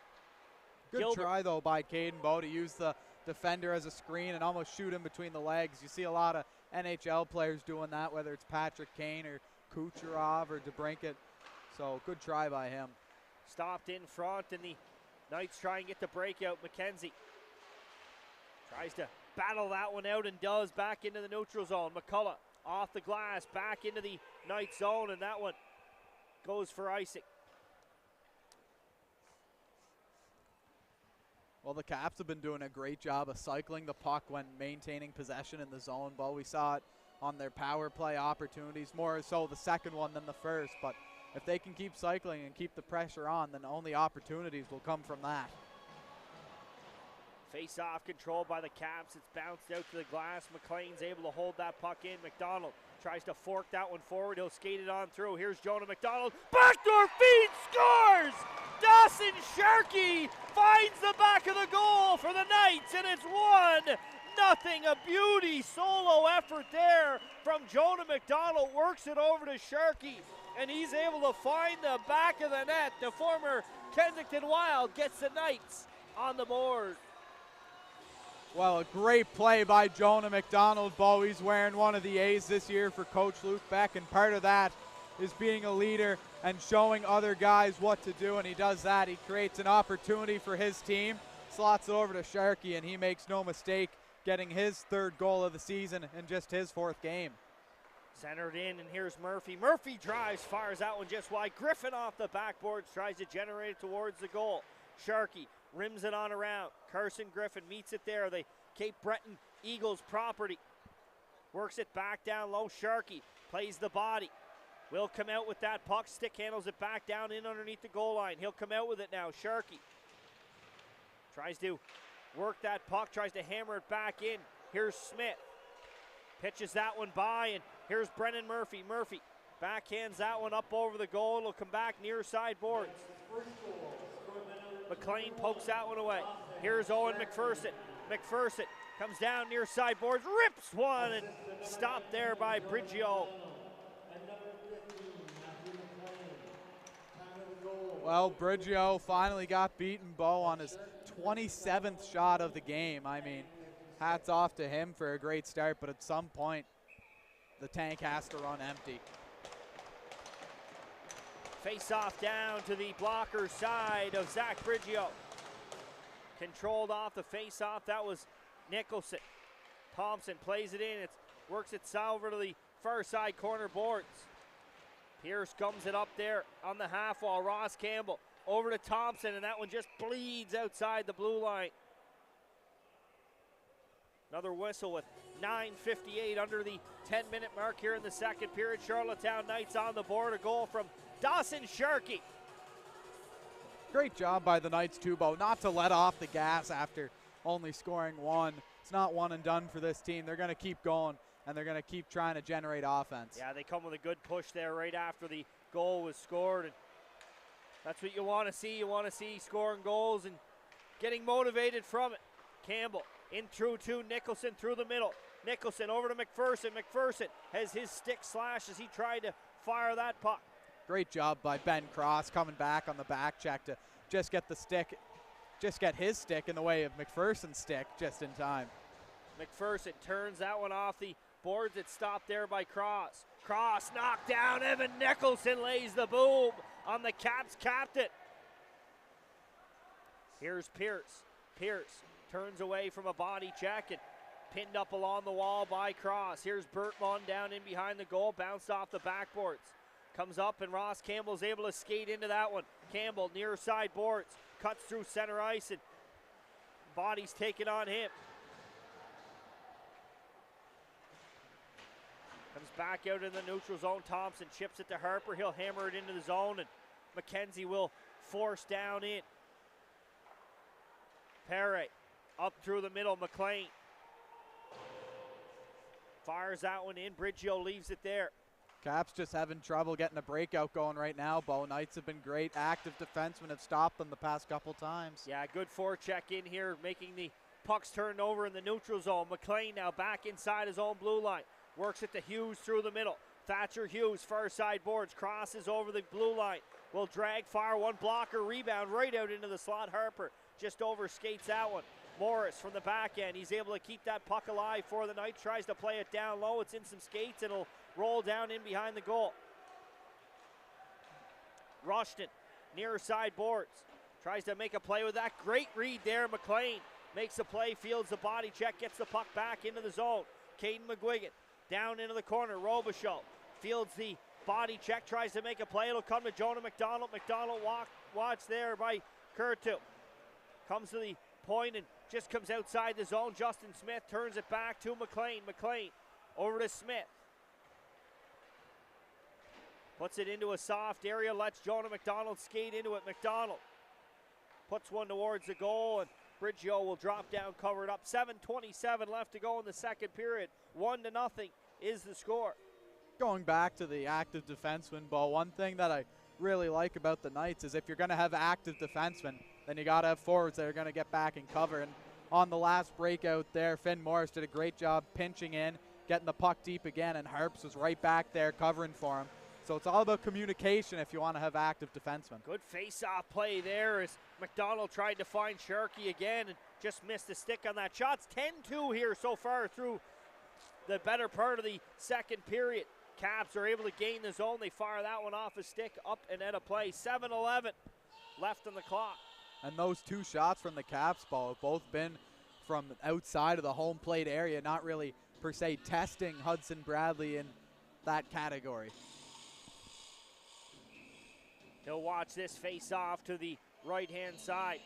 Good Gilbert. try, though, by Caden Bowe to use the defender as a screen and almost shoot him between the legs. You see a lot of NHL players doing that, whether it's Patrick Kane or Kucherov or DeBrincat. So good try by him. Stopped in front, and the Knights try and get the breakout. McKenzie tries to battle that one out and does. Back into the neutral zone. McCullough off the glass, back into the Knights zone, and that one goes for icing. Well, the Caps have been doing a great job of cycling the puck when maintaining possession in the zone. But we saw it on their power play opportunities, more so the second one than the first. But if they can keep cycling and keep the pressure on, then only opportunities will come from that. Face-off controlled by the Caps. It's bounced out to the glass. McLean's able to hold that puck in. McDonald tries to fork that one forward. He'll skate it on through. Here's Jonah McDonald. Backdoor feed, scores! Dawson Sharkey finds the back of the goal for the Knights, and it's 1-0. A beauty solo effort there from Jonah McDonald. Works it over to Sharkey, and he's able to find the back of the net. The former Kensington Wild gets the Knights on the board. Well, a great play by Jonah McDonald. Bowie's wearing one of the A's this year for Coach Luke Beck, and part of that is being a leader and showing other guys what to do, and he does that. He creates an opportunity for his team, slots it over to Sharkey, and he makes no mistake getting his 3rd goal of the season in just his 4th game. Centered in, and here's Murphy. Murphy drives, fires that one just wide. Griffin off the backboards, tries to generate it towards the goal. Sharkey rims it on around. Carson Griffin meets it there. The Cape Breton Eagles property. Works it back down low. Sharkey plays the body. Will come out with that puck. Stick handles it back down in underneath the goal line. He'll come out with it now. Sharkey tries to work that puck. Tries to hammer it back in. Here's Smith. Pitches that one by, and here's Brennan Murphy. Murphy backhands that one up over the goal. It'll come back near side boards. McLean pokes that one away. Here's Owen McPherson. McPherson comes down near side boards, rips one, and stopped there by Brigio. Well, Brigio finally got beaten Bowe on his 27th shot of the game. I mean, hats off to him for a great start, but at some point, the tank has to run empty. Face-off down to the blocker side of Zach Brigio. Controlled off the face-off. That was Nicholson. Thompson plays it in. It works itself over to the far side corner boards. Pierce gums it up there on the half wall. Ross Campbell over to Thompson, and that one just bleeds outside the blue line. Another whistle with 9:58 under the 10-minute mark here in the second period. Charlottetown Knights on the board. A goal from Dawson Sharkey. Great job by the Knights too, Bo, not to let off the gas after only scoring 1. It's not one and done for this team. They're going to keep going, and they're going to keep trying to generate offense. Yeah, they come with a good push there right after the goal was scored, and that's what you want to see. You want to see scoring goals and getting motivated from it. Campbell In through to Nicholson through the middle. Nicholson over to McPherson. McPherson has his stick slash as he tried to fire that puck. Great job by Ben Cross coming back on the back check to just get the stick, just get his stick in the way of McPherson's stick just in time. McPherson turns that one off the boards. It's stopped there by Cross. Cross knocked down. Evan Nicholson lays the boom on the Caps captain. Here's Pierce. Pierce turns away from a body check and pinned up along the wall by Cross. Here's Bertmont down in behind the goal, bounced off the backboards. Comes up and Ross Campbell's able to skate into that one. Campbell near side boards, cuts through center ice and body's taken on him. Comes back out in the neutral zone. Thompson chips it to Harper. He'll hammer it into the zone and McKenzie will force down in. Perry up through the middle. McLean fires that one in. Briggio leaves it there. Caps just having trouble getting a breakout going right now, Bo. Knights have been great. Active defensemen have stopped them the past couple times. Yeah, good forecheck in here, making the pucks turn over in the neutral zone. McLean now back inside his own blue line. Works it to Hughes through the middle. Thatcher Hughes, far side boards, crosses over the blue line. Will drag, fire one blocker, rebound right out into the slot. Harper just over skates that one. Morris from the back end. He's able to keep that puck alive for the Knights. Tries to play it down low. It's in some skates and it'll roll down in behind the goal. Rushton, near side boards. Tries to make a play with that. Great read there. McLean makes a play, fields the body check, gets the puck back into the zone. Caden McGuigan down into the corner. Robichaud fields the body check, tries to make a play. It'll come to Jonah McDonald. McDonald watched there by Curtu. Comes to the point and just comes outside the zone. Justin Smith turns it back to McLean. McLean over to Smith. Puts it into a soft area, lets Jonah McDonald skate into it. McDonald puts one towards the goal and Briggio will drop down, cover it up. 7:27 left to go in the second period. 1-0 is the score. Going back to the active defenseman, Bo, one thing that I really like about the Knights is if you're going to have active defensemen, then you got to have forwards that are going to get back and cover. And on the last breakout there, Finn Morris did a great job pinching in, getting the puck deep again, and Harps was right back there covering for him. So it's all about communication if you want to have active defensemen. Good face-off play there as McDonald tried to find Sharkey again and just missed the stick on that shot. It's 10-2 here so far through the better part of the second period. Caps are able to gain the zone. They fire that one off a stick, up and out of play. 7:11 left on the clock. And those two shots from the Caps, Bo, have both been from outside of the home plate area, not really per se testing Hudson Bradley in that category. He'll watch this face off to the right-hand side.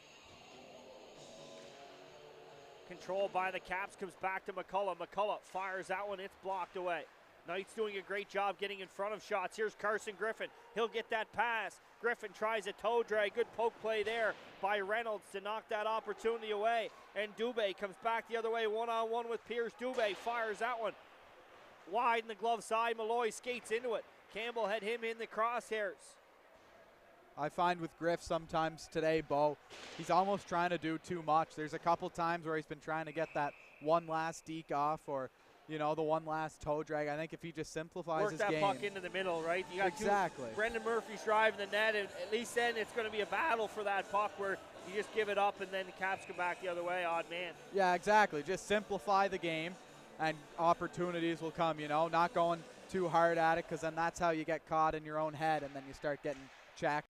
Controlled by the Caps, comes back to McCullough. McCullough fires that one, it's blocked away. Knights doing a great job getting in front of shots. Here's Carson Griffin. He'll get that pass. Griffin tries a toe drag. Good poke play there by Reynolds to knock that opportunity away. And Dubé comes back the other way, one-on-one with Pierce. Dubé fires that one wide in the glove side. Malloy skates into it. Campbell had him in the crosshairs. I find with Griff sometimes today, Bo, he's almost trying to do too much. There's a couple times where he's been trying to get that one last deke off or, you know, the one last toe drag. I think if he just simplifies his game. Work that puck into the middle, right? You got exactly. Brendan Murphy's driving the net, and at least then it's going to be a battle for that puck where you just give it up and then the Caps come back the other way. Odd man. Yeah, exactly. Just simplify the game and opportunities will come, you know, not going too hard at it because then that's how you get caught in your own head and then you start getting checked.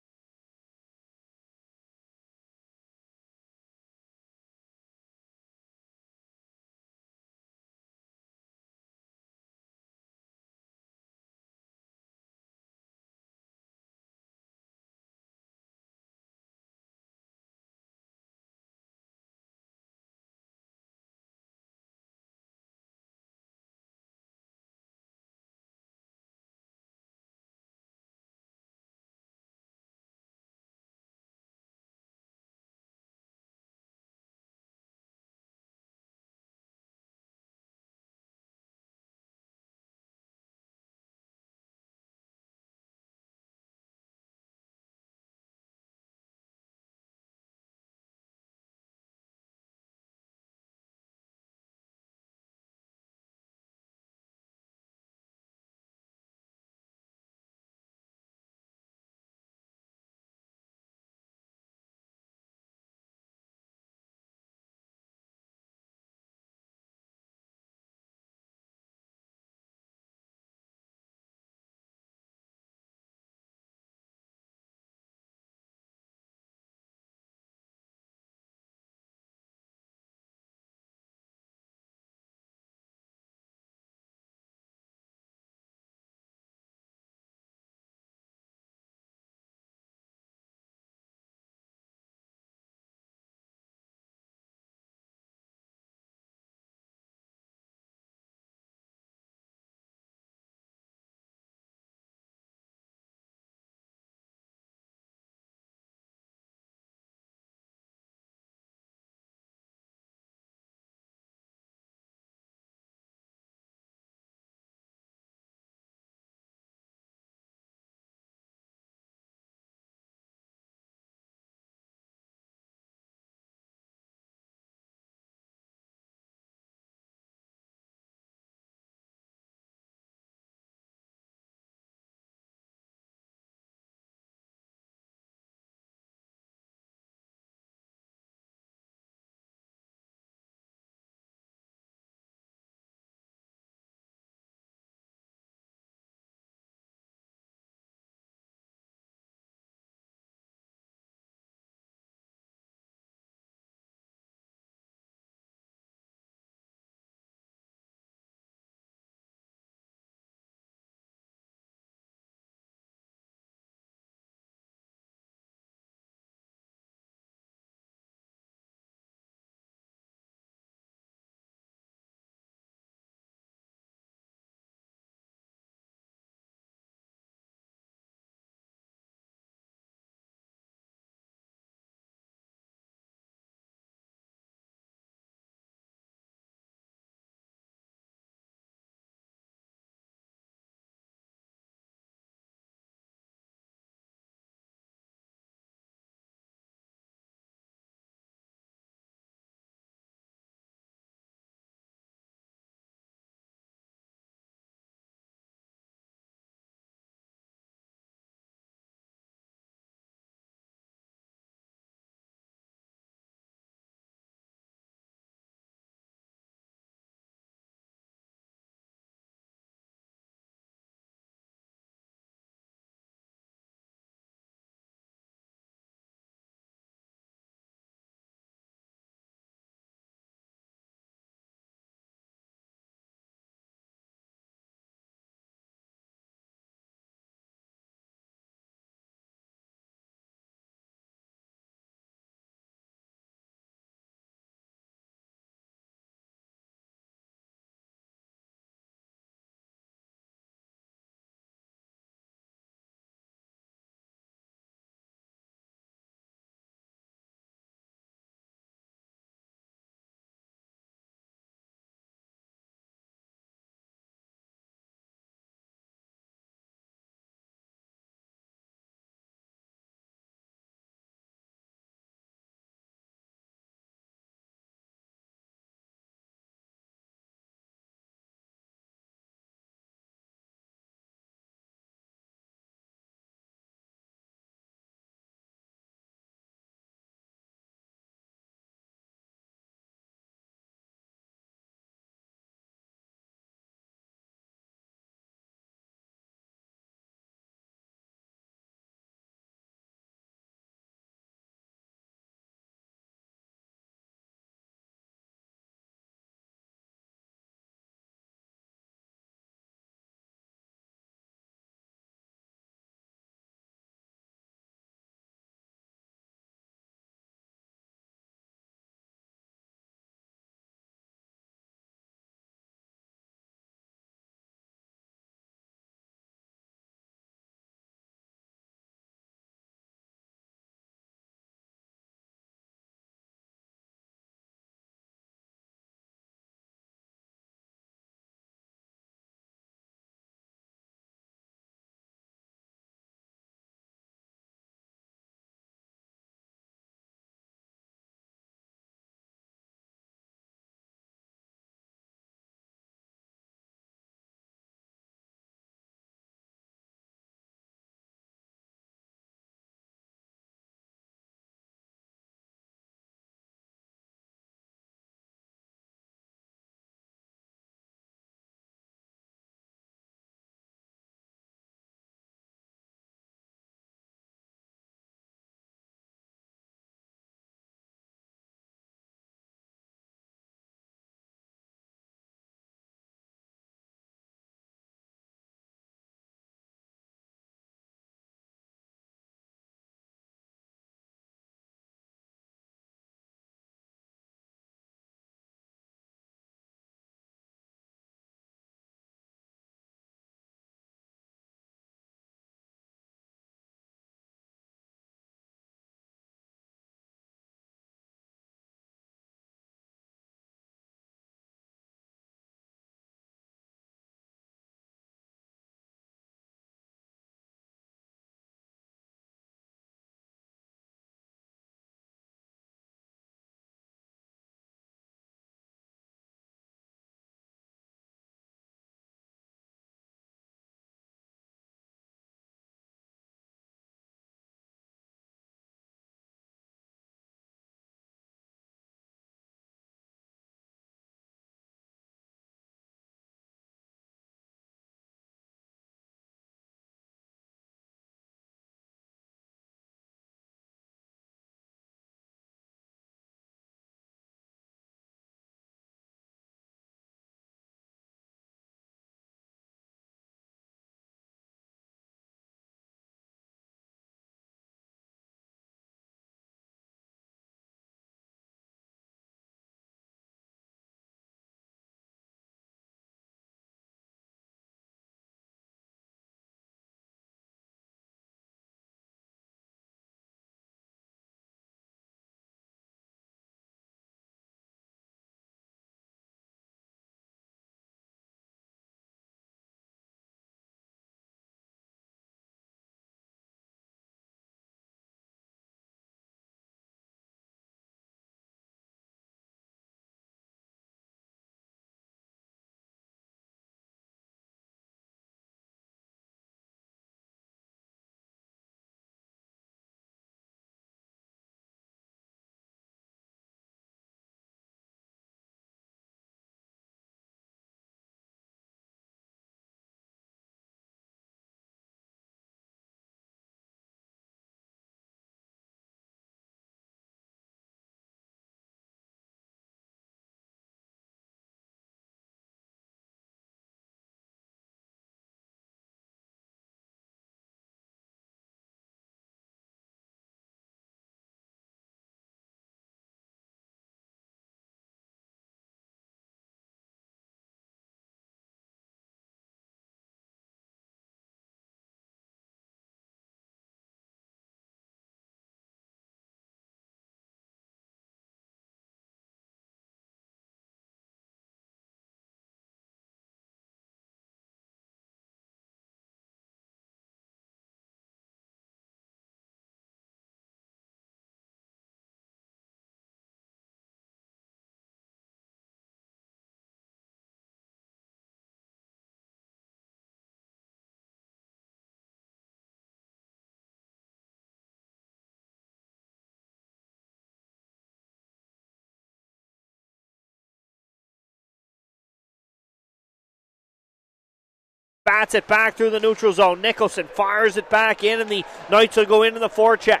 bats it back through the neutral zone. Nicholson fires it back in, and the Knights will go into the forecheck.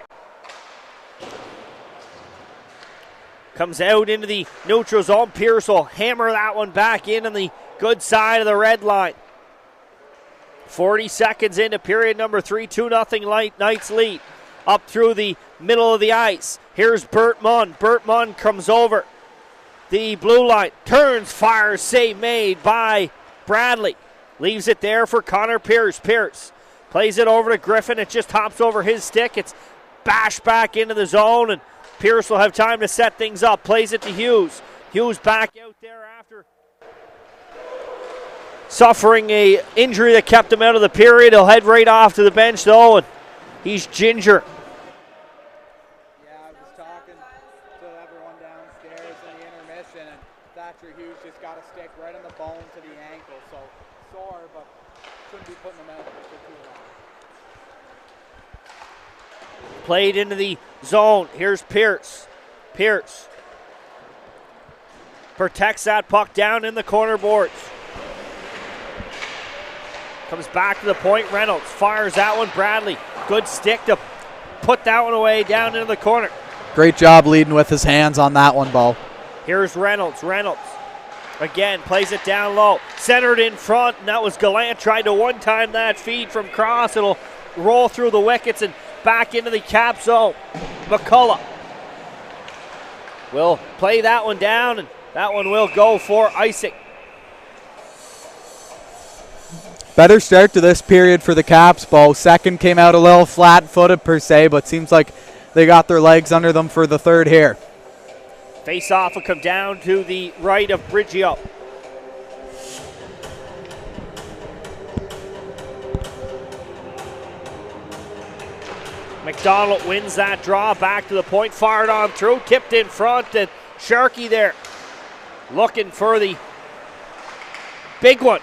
Comes out into the neutral zone. Pierce will hammer that one back in on the good side of the red line. 40 seconds into period number 3, 2-0 Knights lead. Up through the middle of the ice. Here's Bert Munn. Bert Munn comes over the blue line. Turns, fires, save made by Bradley. Leaves it there for Connor Pierce. Pierce plays it over to Griffin. It just hops over his stick. It's bashed back into the zone, and Pierce will have time to set things up. Plays it to Hughes. Hughes back out there after suffering a injury that kept him out of the period. He'll head right off to the bench though, and he's ginger. Yeah, I was talking to everyone downstairs in the intermission, and Thatcher Hughes just got a stick right on the bone to the ankle, so sore, but shouldn't be putting him out for too long. Played into the zone. Here's Pierce. Pierce protects that puck down in the corner boards. Comes back to the point. Reynolds fires that one. Bradley, good stick to put that one away down into the corner. Great job leading with his hands on that one, Bo. Here's Reynolds. Reynolds again plays it down low. Centered in front, and that was Gallant. Tried to one-time that feed from Cross. It'll roll through the wickets and back into the cap zone. McCullough will play that one down, and that one will go for icing. Better start to this period for the Caps, Bo. Second came out a little flat-footed per se, but seems like they got their legs under them for the third here. Face-off will come down to the right of Briggio. McDonald wins that draw, back to the point, fired on through, tipped in front, and Sharkey there looking for the big one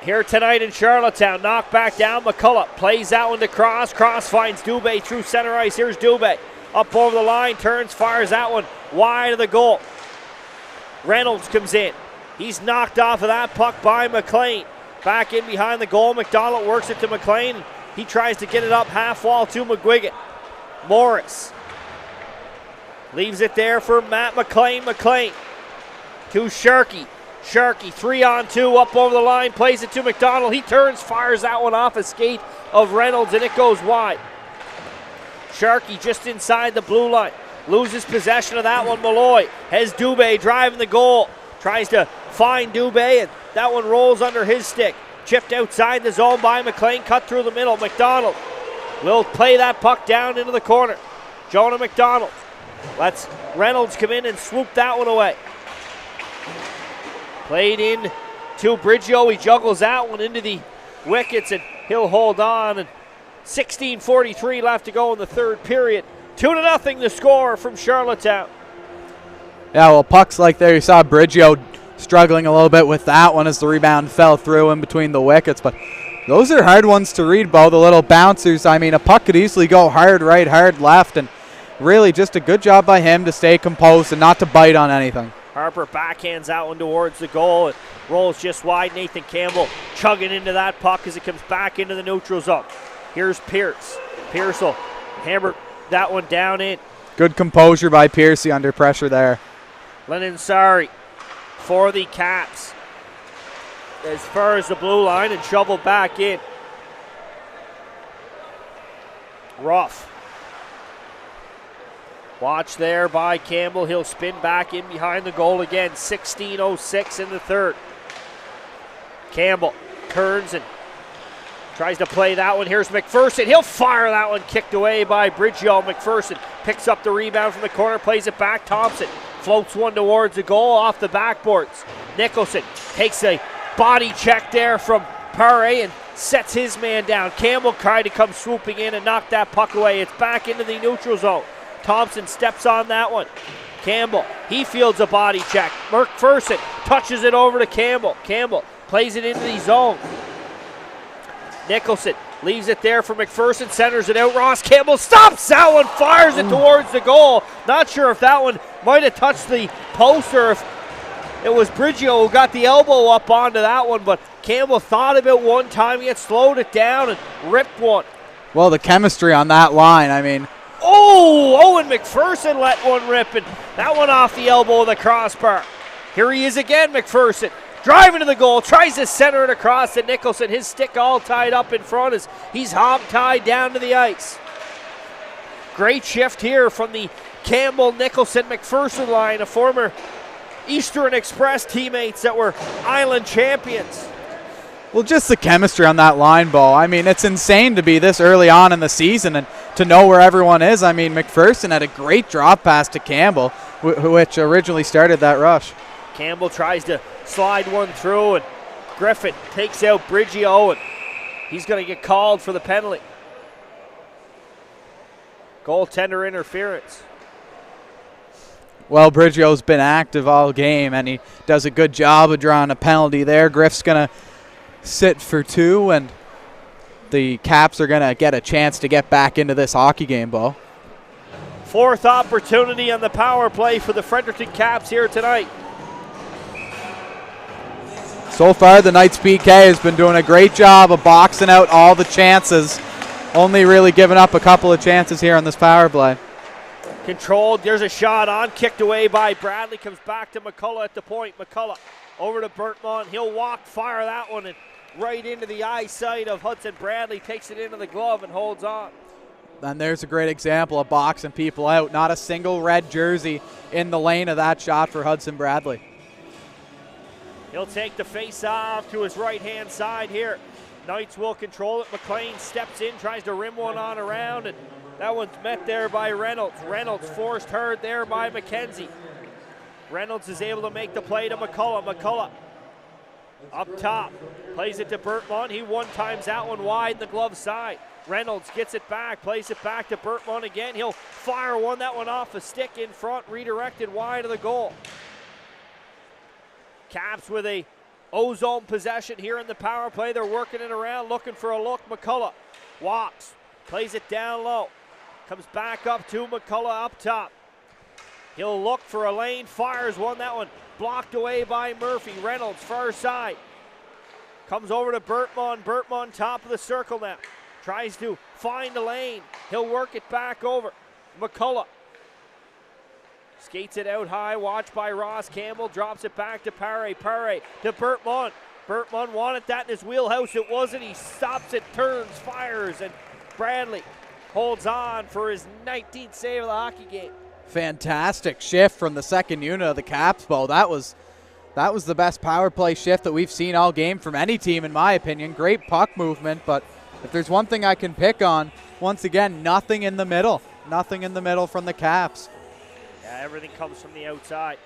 here tonight in Charlottetown. Knocked back down. McCullough plays that one to Cross. Cross finds Dubé through center ice. Here's Dubé up over the line, turns, fires that one wide of the goal. Reynolds comes in. He's knocked off of that puck by McLean. Back in behind the goal. McDonald works it to McLean. He tries to get it up half wall to McGuigan. Morris leaves it there for Matt McLean. McLean to Sharkey. Sharkey 3-on-2 up over the line, plays it to McDonald. He turns, fires that one off a skate of Reynolds, and it goes wide. Sharkey just inside the blue line. Loses possession of that one. Malloy has Dubé driving the goal. Tries to find Dubé, and that one rolls under his stick. Chipped outside the zone by McLean, cut through the middle. McDonald will play that puck down into the corner. Jonah McDonald lets Reynolds come in and swoop that one away. Played in to Briggio. He juggles that one into the wickets, and he'll hold on. And 16:43 left to go in the third period. 2-0 the score from Charlottetown. Yeah, well, pucks like there, you saw Briggio struggling a little bit with that one as the rebound fell through in between the wickets. But those are hard ones to read, Bo, the little bouncers. I mean, a puck could easily go hard right, hard left, and really just a good job by him to stay composed and not to bite on anything. Harper backhands that one towards the goal. It rolls just wide. Nathan Campbell chugging into that puck as it comes back into the neutral zone. Here's Pierce. Pierce will hammer that one down in. Good composure by Piercy under pressure there. Lennon Sari for the Caps as far as the blue line and shovel back in. Ruff. Watch there by Campbell. He'll spin back in behind the goal again. 16:06 in the third. Campbell turns and tries to play that one. Here's McPherson. He'll fire that one, kicked away by Briggio. McPherson picks up the rebound from the corner, plays it back. Thompson floats one towards the goal off the backboards. Nicholson takes a body check there from Paré and sets his man down. Campbell tried to come swooping in and knock that puck away. It's back into the neutral zone. Thompson steps on that one. Campbell, he fields a body check. McPherson touches it over to Campbell. Campbell plays it into the zone. Nicholson leaves it there for McPherson, centers it out. Ross Campbell stops that one, fires it towards the goal. Not sure if that one might have touched the post or if It was Brigio who got the elbow up onto that one, but Campbell thought of it one time. He had slowed it down and ripped one. Well, the chemistry on that line, I mean. Oh, Owen McPherson let one rip, and that one off the elbow of the crossbar. Here he is again, McPherson. Driving to the goal, tries to center it across to Nicholson. His stick all tied up in front as he's hog-tied down to the ice. Great shift here from the Campbell-Nicholson-McPherson line, a former Eastern Express teammates that were Island champions. Well, just the chemistry on that line, Bo. I mean, it's insane to be this early on in the season and to know where everyone is. I mean, McPherson had a great drop pass to Campbell, which originally started that rush. Campbell tries to slide one through, and Griffin takes out Brigio, and he's going to get called for the penalty. Goaltender interference. Well, Brigio's been active all game, and he does a good job of drawing a penalty there. Griff's going to sit for 2, and the Caps are going to get a chance to get back into this hockey game, Bo. Fourth opportunity on the power play for the Fredericton Caps here tonight. So far, the Knights PK has been doing a great job of boxing out all the chances, only really giving up a couple of chances here on this power play. Controlled, there's a shot on, kicked away by Bradley, comes back to McCullough at the point. McCullough over to Bertmont, he'll walk, fire that one, and right into the eyesight of Hudson Bradley, takes it into the glove and holds on. And there's a great example of boxing people out. Not a single red jersey in the lane of that shot for Hudson Bradley. He'll take the face-off to his right-hand side here. Knights will control it. McLean steps in, tries to rim one on around, and that one's met there by Reynolds. Reynolds forced hard there by McKenzie. Reynolds is able to make the play to McCullough. McCullough up top, plays it to Bertmont. He one-times that one wide in the glove side. Reynolds gets it back, plays it back to Bertmont again. He'll fire one, that one off a stick in front, redirected wide of the goal. Caps with a O-zone possession here in the power play. They're working it around, looking for a look. McCullough walks, plays it down low, comes back up to McCullough up top. He'll look for a lane, fires one, that one blocked away by Murphy. Reynolds far side, comes over to Bertmont. Bertmont top of the circle now, tries to find a lane. He'll work it back over. McCullough skates it out high, watched by Ross Campbell, drops it back to Paré. Paré to Bertmont. Bertmont wanted that in his wheelhouse. It wasn't. He stops it, turns, fires, and Bradley holds on for his 19th save of the hockey game. Fantastic shift from the second unit of the Caps, Bo. That was the best power play shift that we've seen all game from any team, in my opinion. Great puck movement, but if there's one thing I can pick on, once again, nothing in the middle. Nothing in the middle from the Caps. Yeah, everything comes from the outside.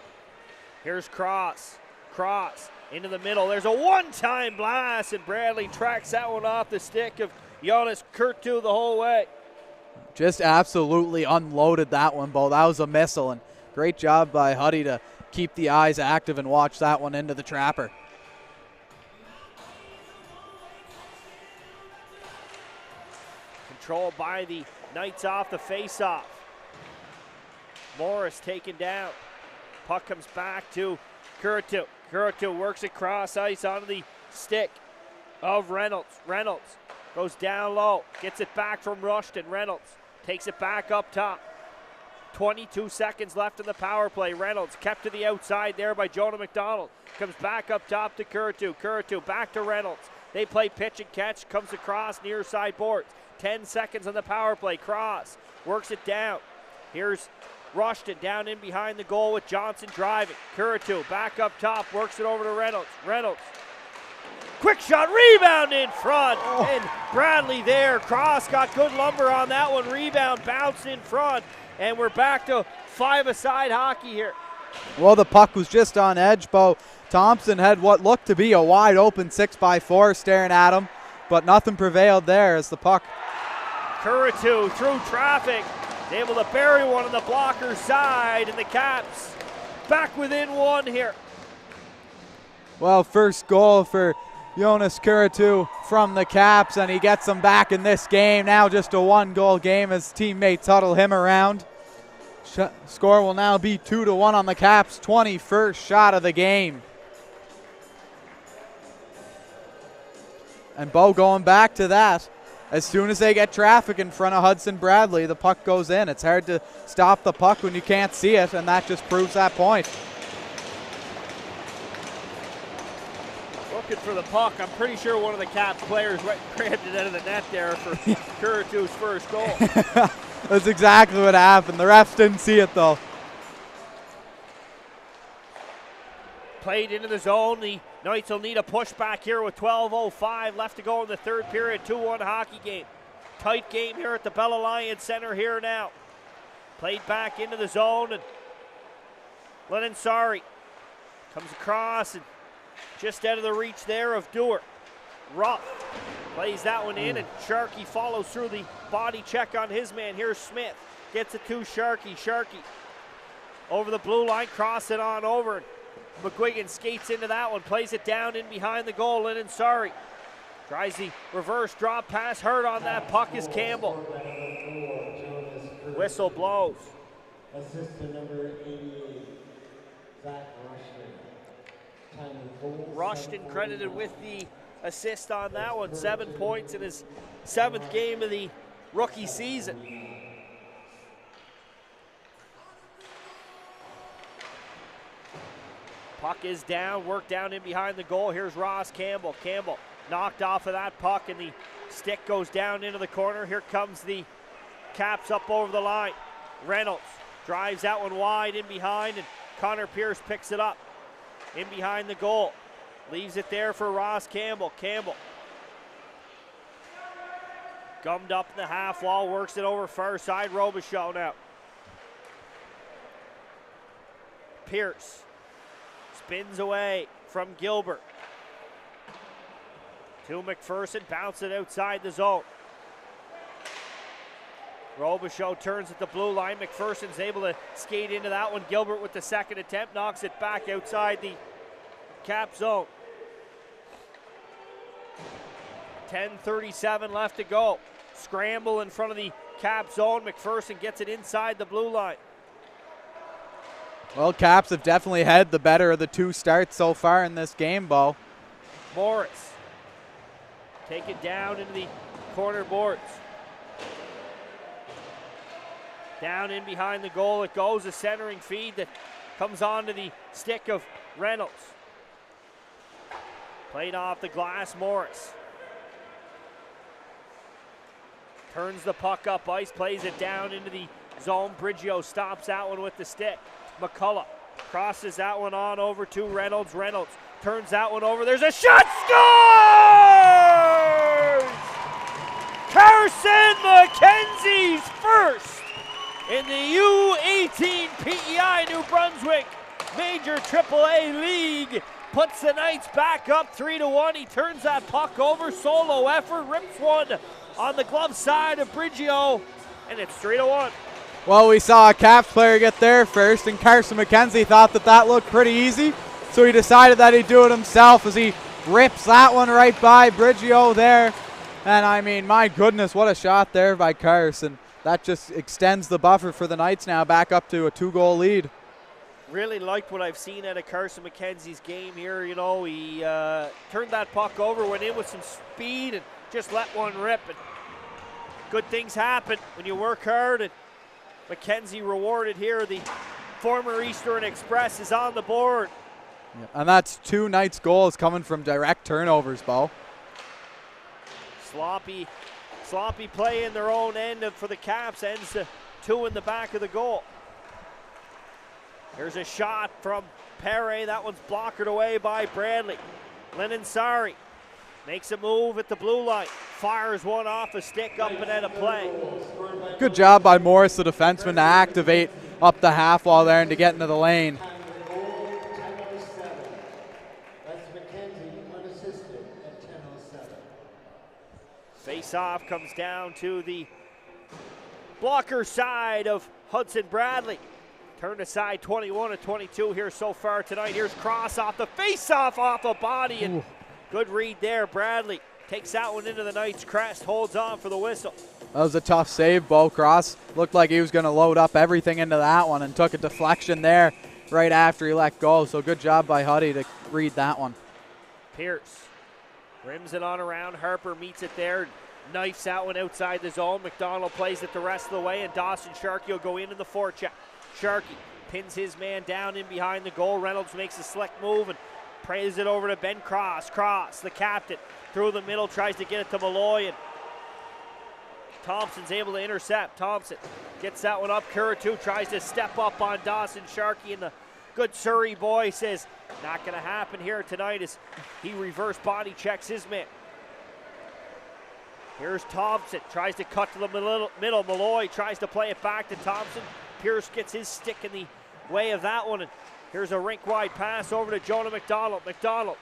Here's Cross. Cross into the middle. There's a one-time blast, and Bradley tracks that one off the stick of Jonas Kurtu the whole way. Just absolutely unloaded that one, Bo. That was a missile, and great job by Huddy to keep the eyes active and watch that one into the trapper. Controlled by the Knights off the face-off. Morris taken down. Puck comes back to Kurtu. Kurtu works across ice onto the stick of Reynolds. Reynolds goes down low, gets it back from Rushton. Reynolds takes it back up top. 22 seconds left in the power play. Reynolds kept to the outside there by Jonah McDonald. Comes back up top to Kurtu. Kurtu back to Reynolds. They play pitch and catch. Comes across near side boards. 10 seconds on the power play. Cross works it down. Here's Rushton down in behind the goal with Johnson driving. Kurtu back up top, works it over to Reynolds. Reynolds, quick shot, rebound in front, and Bradley there. Cross got good lumber on that one. Rebound, bounce in front, and we're back to five-a-side hockey here. Well, the puck was just on edge, Bo. Thompson had what looked to be a wide open 6x4 staring at him, but nothing prevailed there as the puck. Kurtu through traffic, able to bury one on the blocker side, and the Caps back within one here. Well, first goal for Jonas Kurtu from the Caps, and he gets them back in this game. Now just a one-goal game as teammates huddle him around. Score will now be 2-1 on the Caps' 21st shot of the game. And Bo, going back to that, as soon as they get traffic in front of Hudson Bradley, the puck goes in. It's hard to stop the puck when you can't see it, and that just proves that point. Looking for the puck. I'm pretty sure one of the Caps players grabbed it out of the net there for Curitu's first goal. That's exactly what happened. The refs didn't see it, though. Played into the zone. The Knights will need a pushback here with 12:05 left to go in the third period. 2-1 hockey game. Tight game here at the Bell Alliance Center here now. Played back into the zone, and Lennon Sari comes across and just out of the reach there of Dewar. Ruff plays that one in, and Sharkey follows through the body check on his man. Here's Smith. Gets it to Sharkey. Sharkey over the blue line, cross it on over. McGuigan skates into that one, plays it down in behind the goal. Lennon Sari tries the reverse drop pass. Hurt on that puck is Campbell. Whistle blows. Assistant number 88, Zach Rushton. Rushton credited with the assist on that one. 7 points in his 7th game of the rookie season. Puck is down, worked down in behind the goal. Here's Ross Campbell. Campbell knocked off of that puck, and the stick goes down into the corner. Here comes the Caps up over the line. Reynolds drives that one wide in behind, and Connor Pierce picks it up in behind the goal. Leaves it there for Ross Campbell. Campbell gummed up in the half wall, works it over far side. Robichaud now. Pierce spins away from Gilbert. To McPherson, bounce it outside the zone. Robichaud turns at the blue line. McPherson's able to skate into that one. Gilbert with the second attempt knocks it back outside the Cap zone. 10:37 left to go. Scramble in front of the Cap zone. McPherson gets it inside the blue line. Well, Caps have definitely had the better of the two starts so far in this game, Bo. Morris take it down into the corner boards. Down in behind the goal it goes, a centering feed that comes onto the stick of Reynolds. Played off the glass, Morris. Turns the puck up ice, plays it down into the zone. Brigio stops that one with the stick. McCullough crosses that one on over to Reynolds. Reynolds turns that one over. There's a shot, scores! Carson McKenzie's first in the U18 PEI New Brunswick Major AAA League. Puts the Knights back up 3-1. He turns that puck over, solo effort, rips one on the glove side of Brigio, and it's 3-1. Well, we saw a Caps player get there first, and Carson McKenzie thought that looked pretty easy, so he decided that he'd do it himself as he rips that one right by Brigio there. And I mean, my goodness, what a shot there by Carson. That just extends the buffer for the Knights now back up to a 2-goal lead. Really liked what I've seen out of Carson McKenzie's game here. You know, he turned that puck over, went in with some speed, and just let one rip. And good things happen when you work hard, and McKenzie rewarded here. The former Eastern Express is on the board. Yeah, and that's 2 Knights goals coming from direct turnovers, Bo. Sloppy play in their own end for the Caps, ends to 2 in the back of the goal. There's a shot from Perret. That one's blockered away by Bradley. Lennon Sari makes a move at the blue line. Fires one off a stick up and out of play. Good job by Morris, the defenseman, to activate up the half wall there and to get into the lane. That's McKenzie unassisted at 10:07. Face-off comes down to the blocker side of Hudson Bradley. Turned aside 21-22 here so far tonight. Here's Cross off the face-off off a body, and good read there. Bradley takes that one into the Knights' crest, holds on for the whistle. That was a tough save. Bo Cross looked like he was going to load up everything into that one and took a deflection there right after he let go. So good job by Huddy to read that one. Pierce rims it on around. Harper meets it there. Knifes that one outside the zone. McDonald plays it the rest of the way, and Dawson Sharkey will go into the forecheck. Sharkey pins his man down in behind the goal. Reynolds makes a slick move and prays it over to Ben Cross. Cross, the captain, through the middle, tries to get it to Malloy, and Thompson's able to intercept. Thompson gets that one up. Curatu tries to step up on Dawson Sharkey, and the good Surrey boy says, not going to happen here tonight, as he reverse body checks his man. Here's Thompson, tries to cut to the middle. Malloy tries to play it back to Thompson. Pierce gets his stick in the way of that one, and here's a rink-wide pass over to Jonah McDonald. McDonald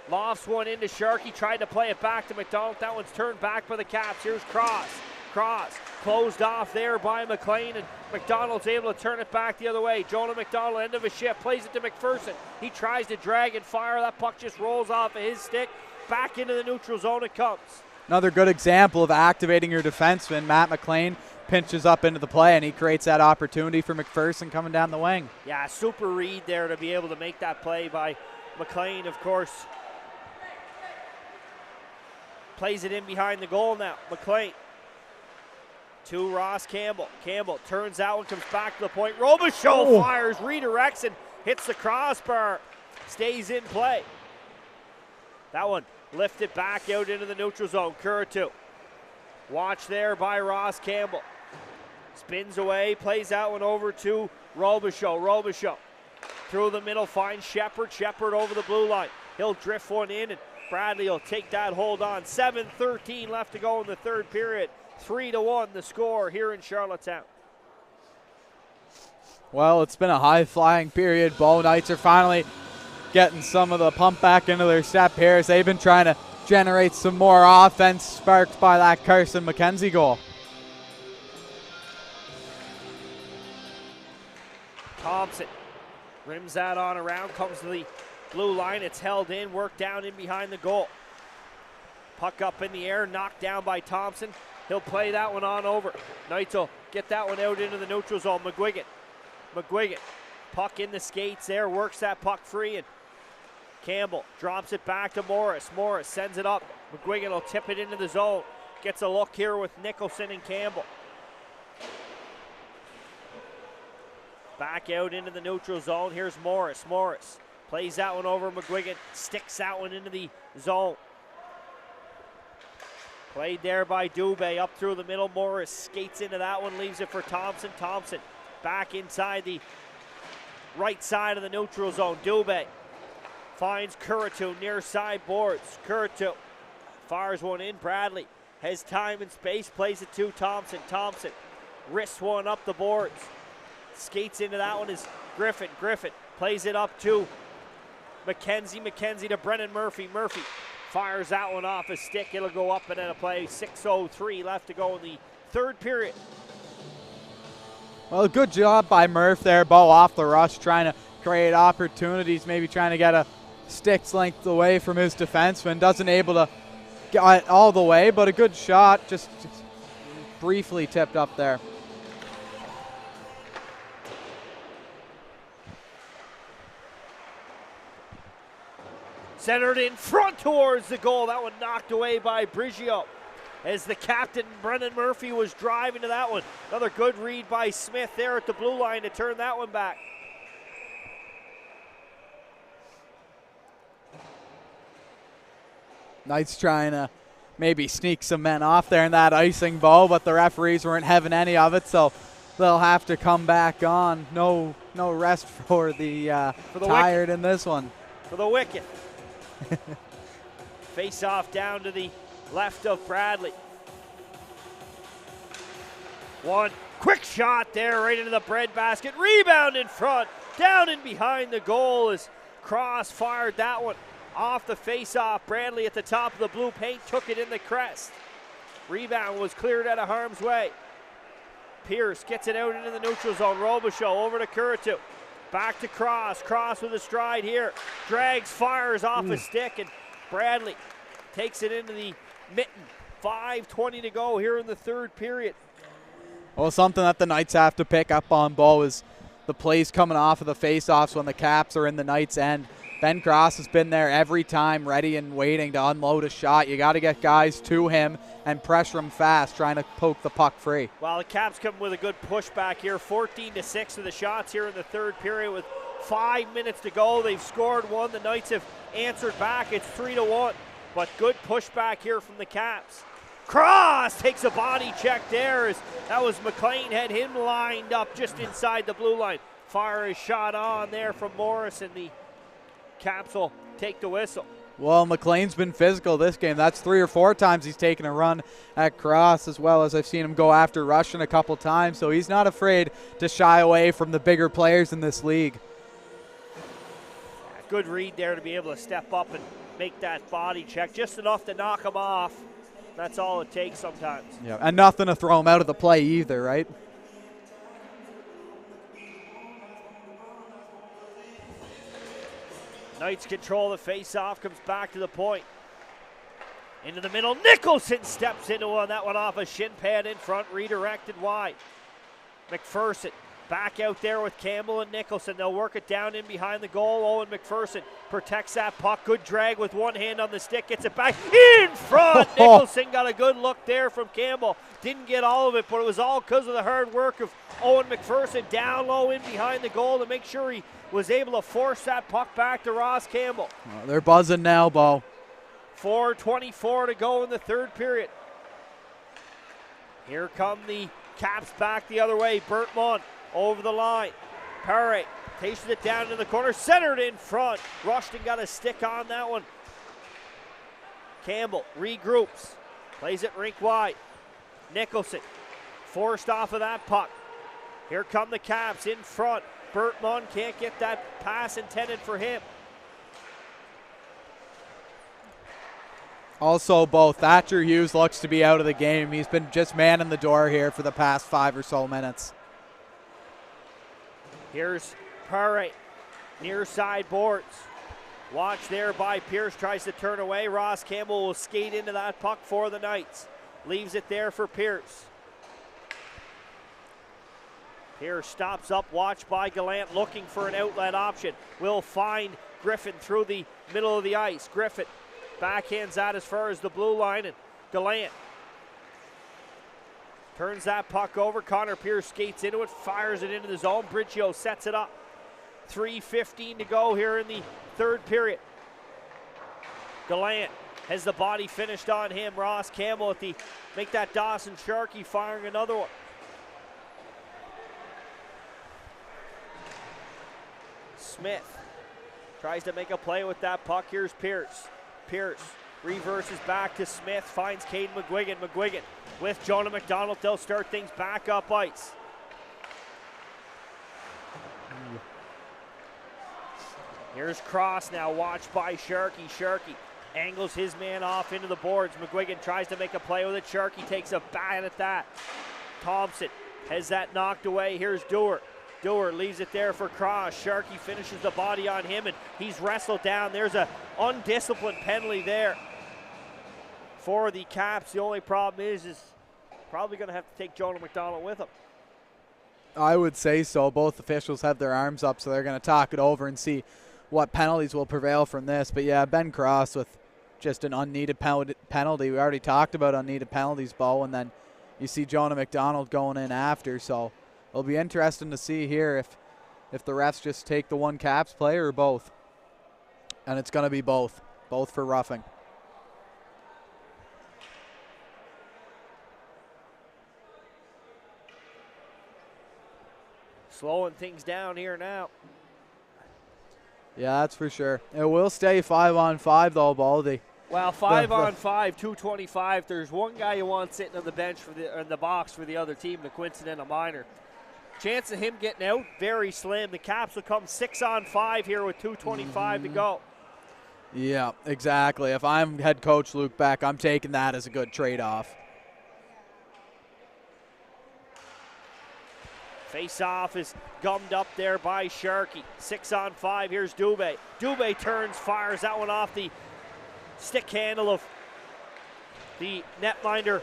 lofts one into Sharkey, tried to play it back to McDonald. That one's turned back by the Caps. Here's Cross. Cross closed off there by McLean, and McDonald's able to turn it back the other way. Jonah McDonald, end of a shift, plays it to McPherson. He tries to drag and fire. That puck just rolls off of his stick. Back into the neutral zone it comes. Another good example of activating your defenseman. Matt McLean pinches up into the play, and he creates that opportunity for McPherson coming down the wing. Yeah, super read there to be able to make that play by McLean, of course. Plays it in behind the goal now. McLean to Ross Campbell. Campbell turns that one, comes back to the point. Robichaud fires, redirects, and hits the crossbar. Stays in play. That one lifted back out into the neutral zone. Curatu. Watch there by Ross Campbell. Spins away, plays that one over to Robichaud. Robichaud through the middle, finds Shepard. Shepard over the blue line. He'll drift one in, and Bradley will take that hold on. 7:13 left to go in the third period. 3-1 the score here in Charlottetown. Well, it's been a high-flying period. Bow Knights are finally getting some of the pump back into their step here, as they've been trying to generate some more offense, sparked by that Carson McKenzie goal. Thompson rims that on around, comes to the blue line. It's held in, worked down in behind the goal. Puck up in the air, knocked down by Thompson. He'll play that one on over. Knights will get that one out into the neutral zone. McGuigan, puck in the skates there, works that puck free, and Campbell drops it back to Morris. Morris sends it up. McGuigan will tip it into the zone. Gets a look here with Nicholson and Campbell. Back out into the neutral zone. Here's Morris. Morris plays that one over McGuigan. Sticks that one into the zone. Played there by Dubé up through the middle. Morris skates into that one, leaves it for Thompson. Thompson back inside the right side of the neutral zone. Dubé finds Curatu near side boards. Curatu fires one in. Bradley has time and space, plays it to Thompson. Thompson wrists one up the boards. Skates into that one is Griffin. Griffin plays it up to McKenzie. McKenzie to Brennan Murphy. Murphy fires that one off his stick. It'll go up and in a play. 6:03 left to go in the third period. Well, good job by Murph there. Bo off the rush, trying to create opportunities, maybe trying to get a stick's length away from his defenseman. Doesn't able to get it all the way, but a good shot, just briefly tipped up there. Centered in front towards the goal. That one knocked away by Brigio as the captain, Brennan Murphy, was driving to that one. Another good read by Smith there at the blue line to turn that one back. Knights trying to maybe sneak some men off there in that icing, Bo, but the referees weren't having any of it, so they'll have to come back on. No rest for the tired in this one. For the wicket. Face off down to the left of Bradley. One quick shot there right into the breadbasket. Rebound in front. Down and behind the goal as Cross fired that one off the face-off. Bradley at the top of the blue paint took it in the crest. Rebound was cleared out of harm's way. Pierce gets it out into the neutral zone. Robichaud over to Curatu. Back to Cross. Cross with a stride here. Drags, fires off a stick, and Bradley takes it into the mitten 5:20 to go here in the third period. Well, something that the Knights have to pick up on, Bo, is the plays coming off of the face-offs when the Caps are in the Knights' end. Ben Cross has been there every time, ready and waiting to unload a shot. You got to get guys to him and pressure him fast, trying to poke the puck free. Well, the Caps come with a good pushback here, 14-6 of the shots here in the third period with 5 minutes to go. They've scored one. The Knights have answered back. It's 3-1, but good pushback here from the Caps. Cross takes a body check there as that was McLean, had him lined up just inside the blue line. Fire a shot on there from Morris, and the Caps will take the whistle. Well, McLean's been physical this game. That's 3 or 4 times he's taken a run at Cross, as well as I've seen him go after Russian a couple times, so he's not afraid to shy away from the bigger players in this league. Good read there to be able to step up and make that body check, just enough to knock him off. That's all it takes sometimes. Yeah, and nothing to throw him out of the play either, right? Knights control the face-off, comes back to the point. Into the middle, Nicholson steps into one. That one off a shin pad in front, redirected wide. McPherson back out there with Campbell and Nicholson. They'll work it down in behind the goal. Owen McPherson protects that puck. Good drag with one hand on the stick. Gets it back in front. Nicholson got a good look there from Campbell. Didn't get all of it, but it was all because of the hard work of Owen McPherson down low in behind the goal to make sure he was able to force that puck back to Ross Campbell. They're buzzing now, Bo. 4:24 to go in the third period. Here come the Caps back the other way. Bertmont over the line. Paré takes it down to the corner, centered in front. Rushton got a stick on that one. Campbell regroups, plays it rink wide. Nicholson forced off of that puck. Here come the Caps in front. Bertmont can't get that pass intended for him. Also, Bo, Thatcher Hughes looks to be out of the game. He's been just manning the door here for the past 5 or so minutes. Here's Paré, near side boards. Watch there by Pierce, tries to turn away. Ross Campbell will skate into that puck for the Knights. Leaves it there for Pierce. Pierce stops up, watched by Gallant, looking for an outlet option. Will find Griffin through the middle of the ice. Griffin backhands out as far as the blue line, and Gallant turns that puck over. Connor Pierce skates into it, fires it into the zone. Briccio sets it up. 3:15 to go here in the third period. Gallant has the body finished on him. Ross Campbell at the, make that Dawson Sharkey firing another one. Smith tries to make a play with that puck. Here's Pierce. Pierce reverses back to Smith, finds Caden McGuigan. McGuigan with Jonah McDonald. They'll start things back up ice. Here's Cross now, watched by Sharkey. Sharkey angles his man off into the boards. McGuigan tries to make a play with it. Sharkey takes a bat at that. Thompson has that knocked away. Here's Dewar. Dewar leaves it there for Cross. Sharkey finishes the body on him, and he's wrestled down. There's a undisciplined penalty there for the Caps. The only problem is probably going to have to take Jonah McDonald with him. I would say so. Both officials have their arms up, so they're going to talk it over and see what penalties will prevail from this. But yeah, Ben Cross with just an unneeded penalty. We already talked about unneeded penalties, Bo, and then you see Jonah McDonald going in after. So it'll be interesting to see here if the refs just take the one Caps player or both. And it's going to be both for roughing. Slowing things down here now. Yeah, that's for sure. It will stay 5-on-5 though, Baldy. Well, 5-on-5, 2:25. There's one guy you want sitting on the bench in the box for the other team, the coincidental minor. Chance of him getting out, very slim. The Caps will come 6-on-5 here with 2:25 to go. Yeah, exactly. If I'm head coach Luke Beck, I'm taking that as a good trade-off. Face-off is gummed up there by Sharkey. 6-on-5, here's Dubé. Dubé turns, fires that one off the stick handle of the netminder,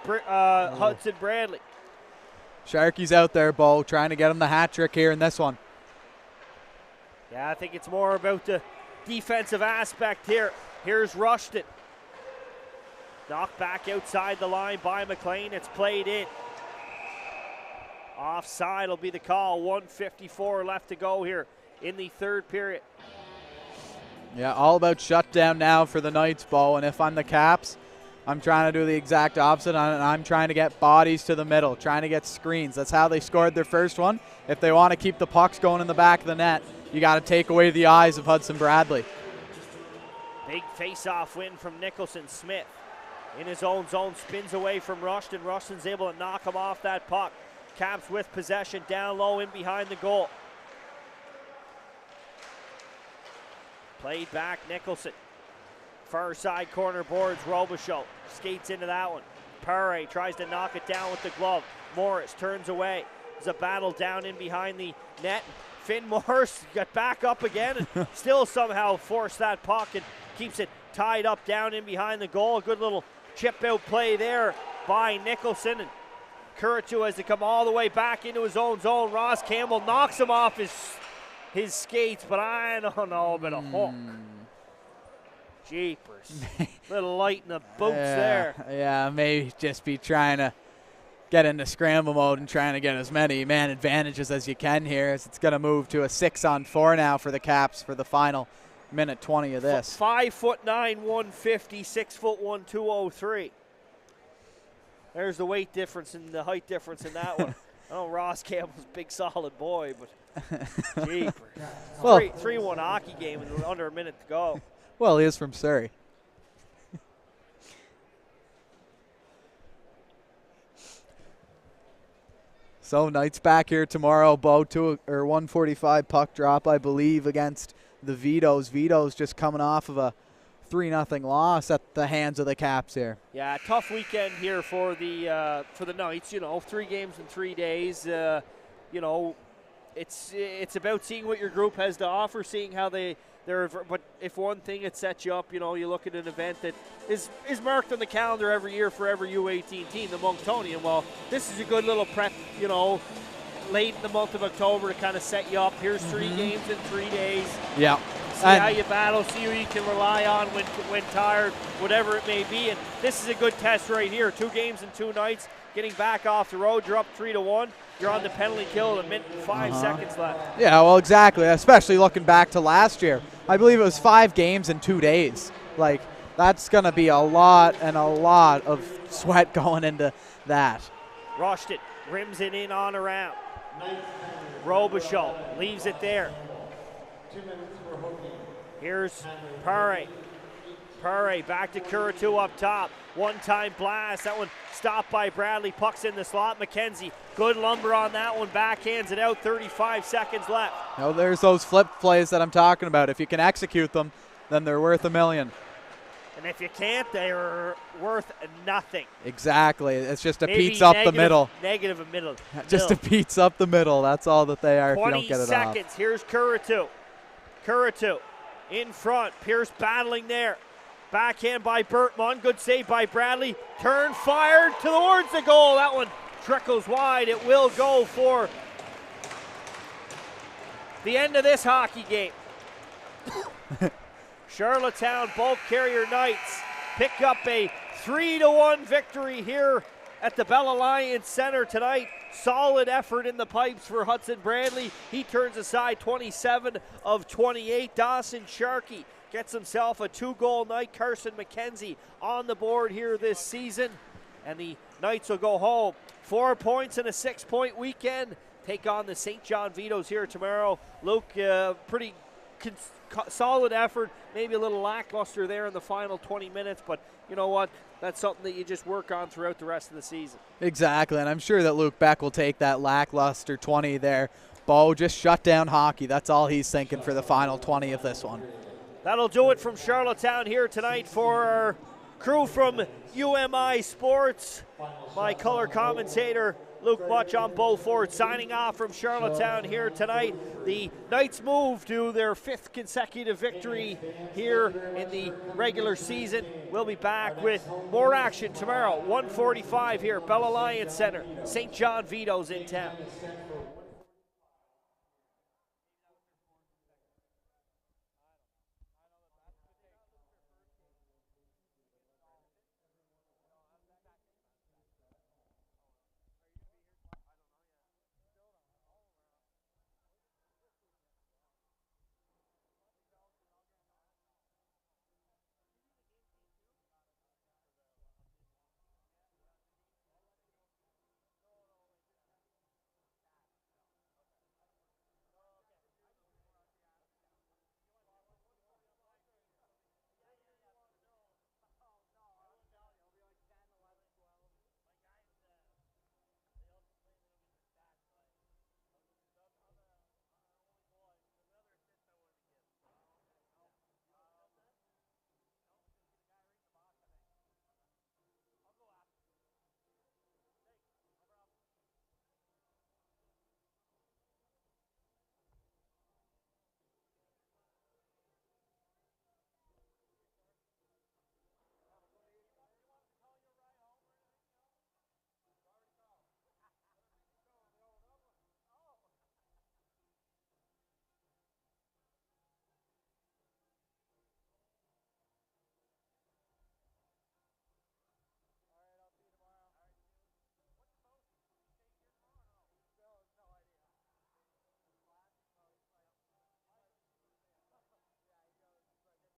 Hudson Bradley. Sharky's out there, Bo, trying to get him the hat trick here in this one. Yeah, I think it's more about the defensive aspect here. Here's Rushton. Knocked back outside the line by McLean. It's played in. Offside will be the call. 1:54 left to go here in the third period. Yeah, all about shutdown now for the Knights, Bo. And if I'm the Caps, I'm trying to do the exact opposite. I'm trying to get bodies to the middle, trying to get screens. That's how they scored their first one. If they want to keep the pucks going in the back of the net, you got to take away the eyes of Hudson Bradley. Big face-off win from Nicholson. Smith in his own zone, spins away from Rushton. Rushton's able to knock him off that puck. Caps with possession, down low in behind the goal. Played back, Nicholson. Far side corner boards, Robichaud skates into that one. Perre tries to knock it down with the glove. Morris turns away. There's a battle down in behind the net. Finn Morris got back up again and still somehow forced that puck and keeps it tied up down in behind the goal. A good little chip out play there by Nicholson. And Kuritu has to come all the way back into his own zone. Ross Campbell knocks him off his skates, but I don't know about a hook. Jeepers. Little light in the boots there. Yeah, maybe just be trying to get into scramble mode and trying to get as many man advantages as you can here, as it's going to move to a 6-on-4 now for the Caps for the final minute 20 of this. 5'9", 150, 6'1", 203. There's the weight difference and the height difference in that one. I know Ross Campbell's a big solid boy, but jeepers. Well, 3-1 hockey game with under a minute to go. Well, he is from Surrey. So Knights back here tomorrow, Bo, 1:45 puck drop, I believe, against the Vitoes. Vitoes just coming off of a 3-0 loss at the hands of the Caps here. Yeah, tough weekend here for the Knights. 3 games in 3 days. It's about seeing what your group has to offer, seeing how they're. But if one thing it sets you up, you look at an event that is marked on the calendar every year for every U18 team, the Monktonian. Well, this is a good little prep, late in the month of October to kind of set you up. Here's 3 games in 3 days. Yeah. See how you battle, see who you can rely on when tired, whatever it may be. And this is a good test right here. 2 games in 2 nights, getting back off the road. You're up 3-1. You're on the penalty kill with 1 minute and 5 seconds left. Yeah, well, exactly, especially looking back to last year. I believe it was 5 games in 2 days. Like, that's going to be a lot of sweat going into that. Rushton rims it in on around. Robichaud leaves it there. 2 minutes for Hokie. Here's Perre. Perre back to Kuritu up top. One-time blast. That one stopped by Bradley. Puck's in the slot. McKenzie, good lumber on that one. Backhands it out. 35 seconds left. Now there's those flip plays that I'm talking about. If you can execute them, then they're worth $1 million. And if you can't, they're worth nothing. Exactly. It's just a Maybe pizza up the middle. Negative a middle. Just a pizza up the middle. That's all that they are if you don't get it 20 seconds. off. Here's Kuritu. Kuritu in front. Pierce battling there. Backhand by Bertman. Good save by Bradley. Turn fired towards the goal. That one trickles wide. It will go for the end of this hockey game. Charlottetown Bulk Carrier Knights pick up a 3-1 victory here at the Bell Alliance Center tonight. Solid effort in the pipes for Hudson Bradley. He turns aside 27 of 28. Dawson Sharkey gets himself a 2-goal night. Carson McKenzie on the board here this season. And the Knights will go home. 4 points in a 6-point weekend. Take on the St. John Vitoes here tomorrow. Luke, pretty solid effort. Maybe a little lackluster there in the final 20 minutes. But you know what? That's something that you just work on throughout the rest of the season. Exactly. And I'm sure that Luke Beck will take that lackluster 20 there. Bo, just shut down hockey. That's all he's thinking for the final 20 of this one. That'll do it from Charlottetown here tonight for our crew from UMI Sports. My color commentator, Luke Much on Beaufort, signing off from Charlottetown here tonight. The Knights move to their 5th consecutive victory here in the regular season. We'll be back with more action tomorrow, 1:45 here at Bell Alliance Centre. St. John Vito's in town.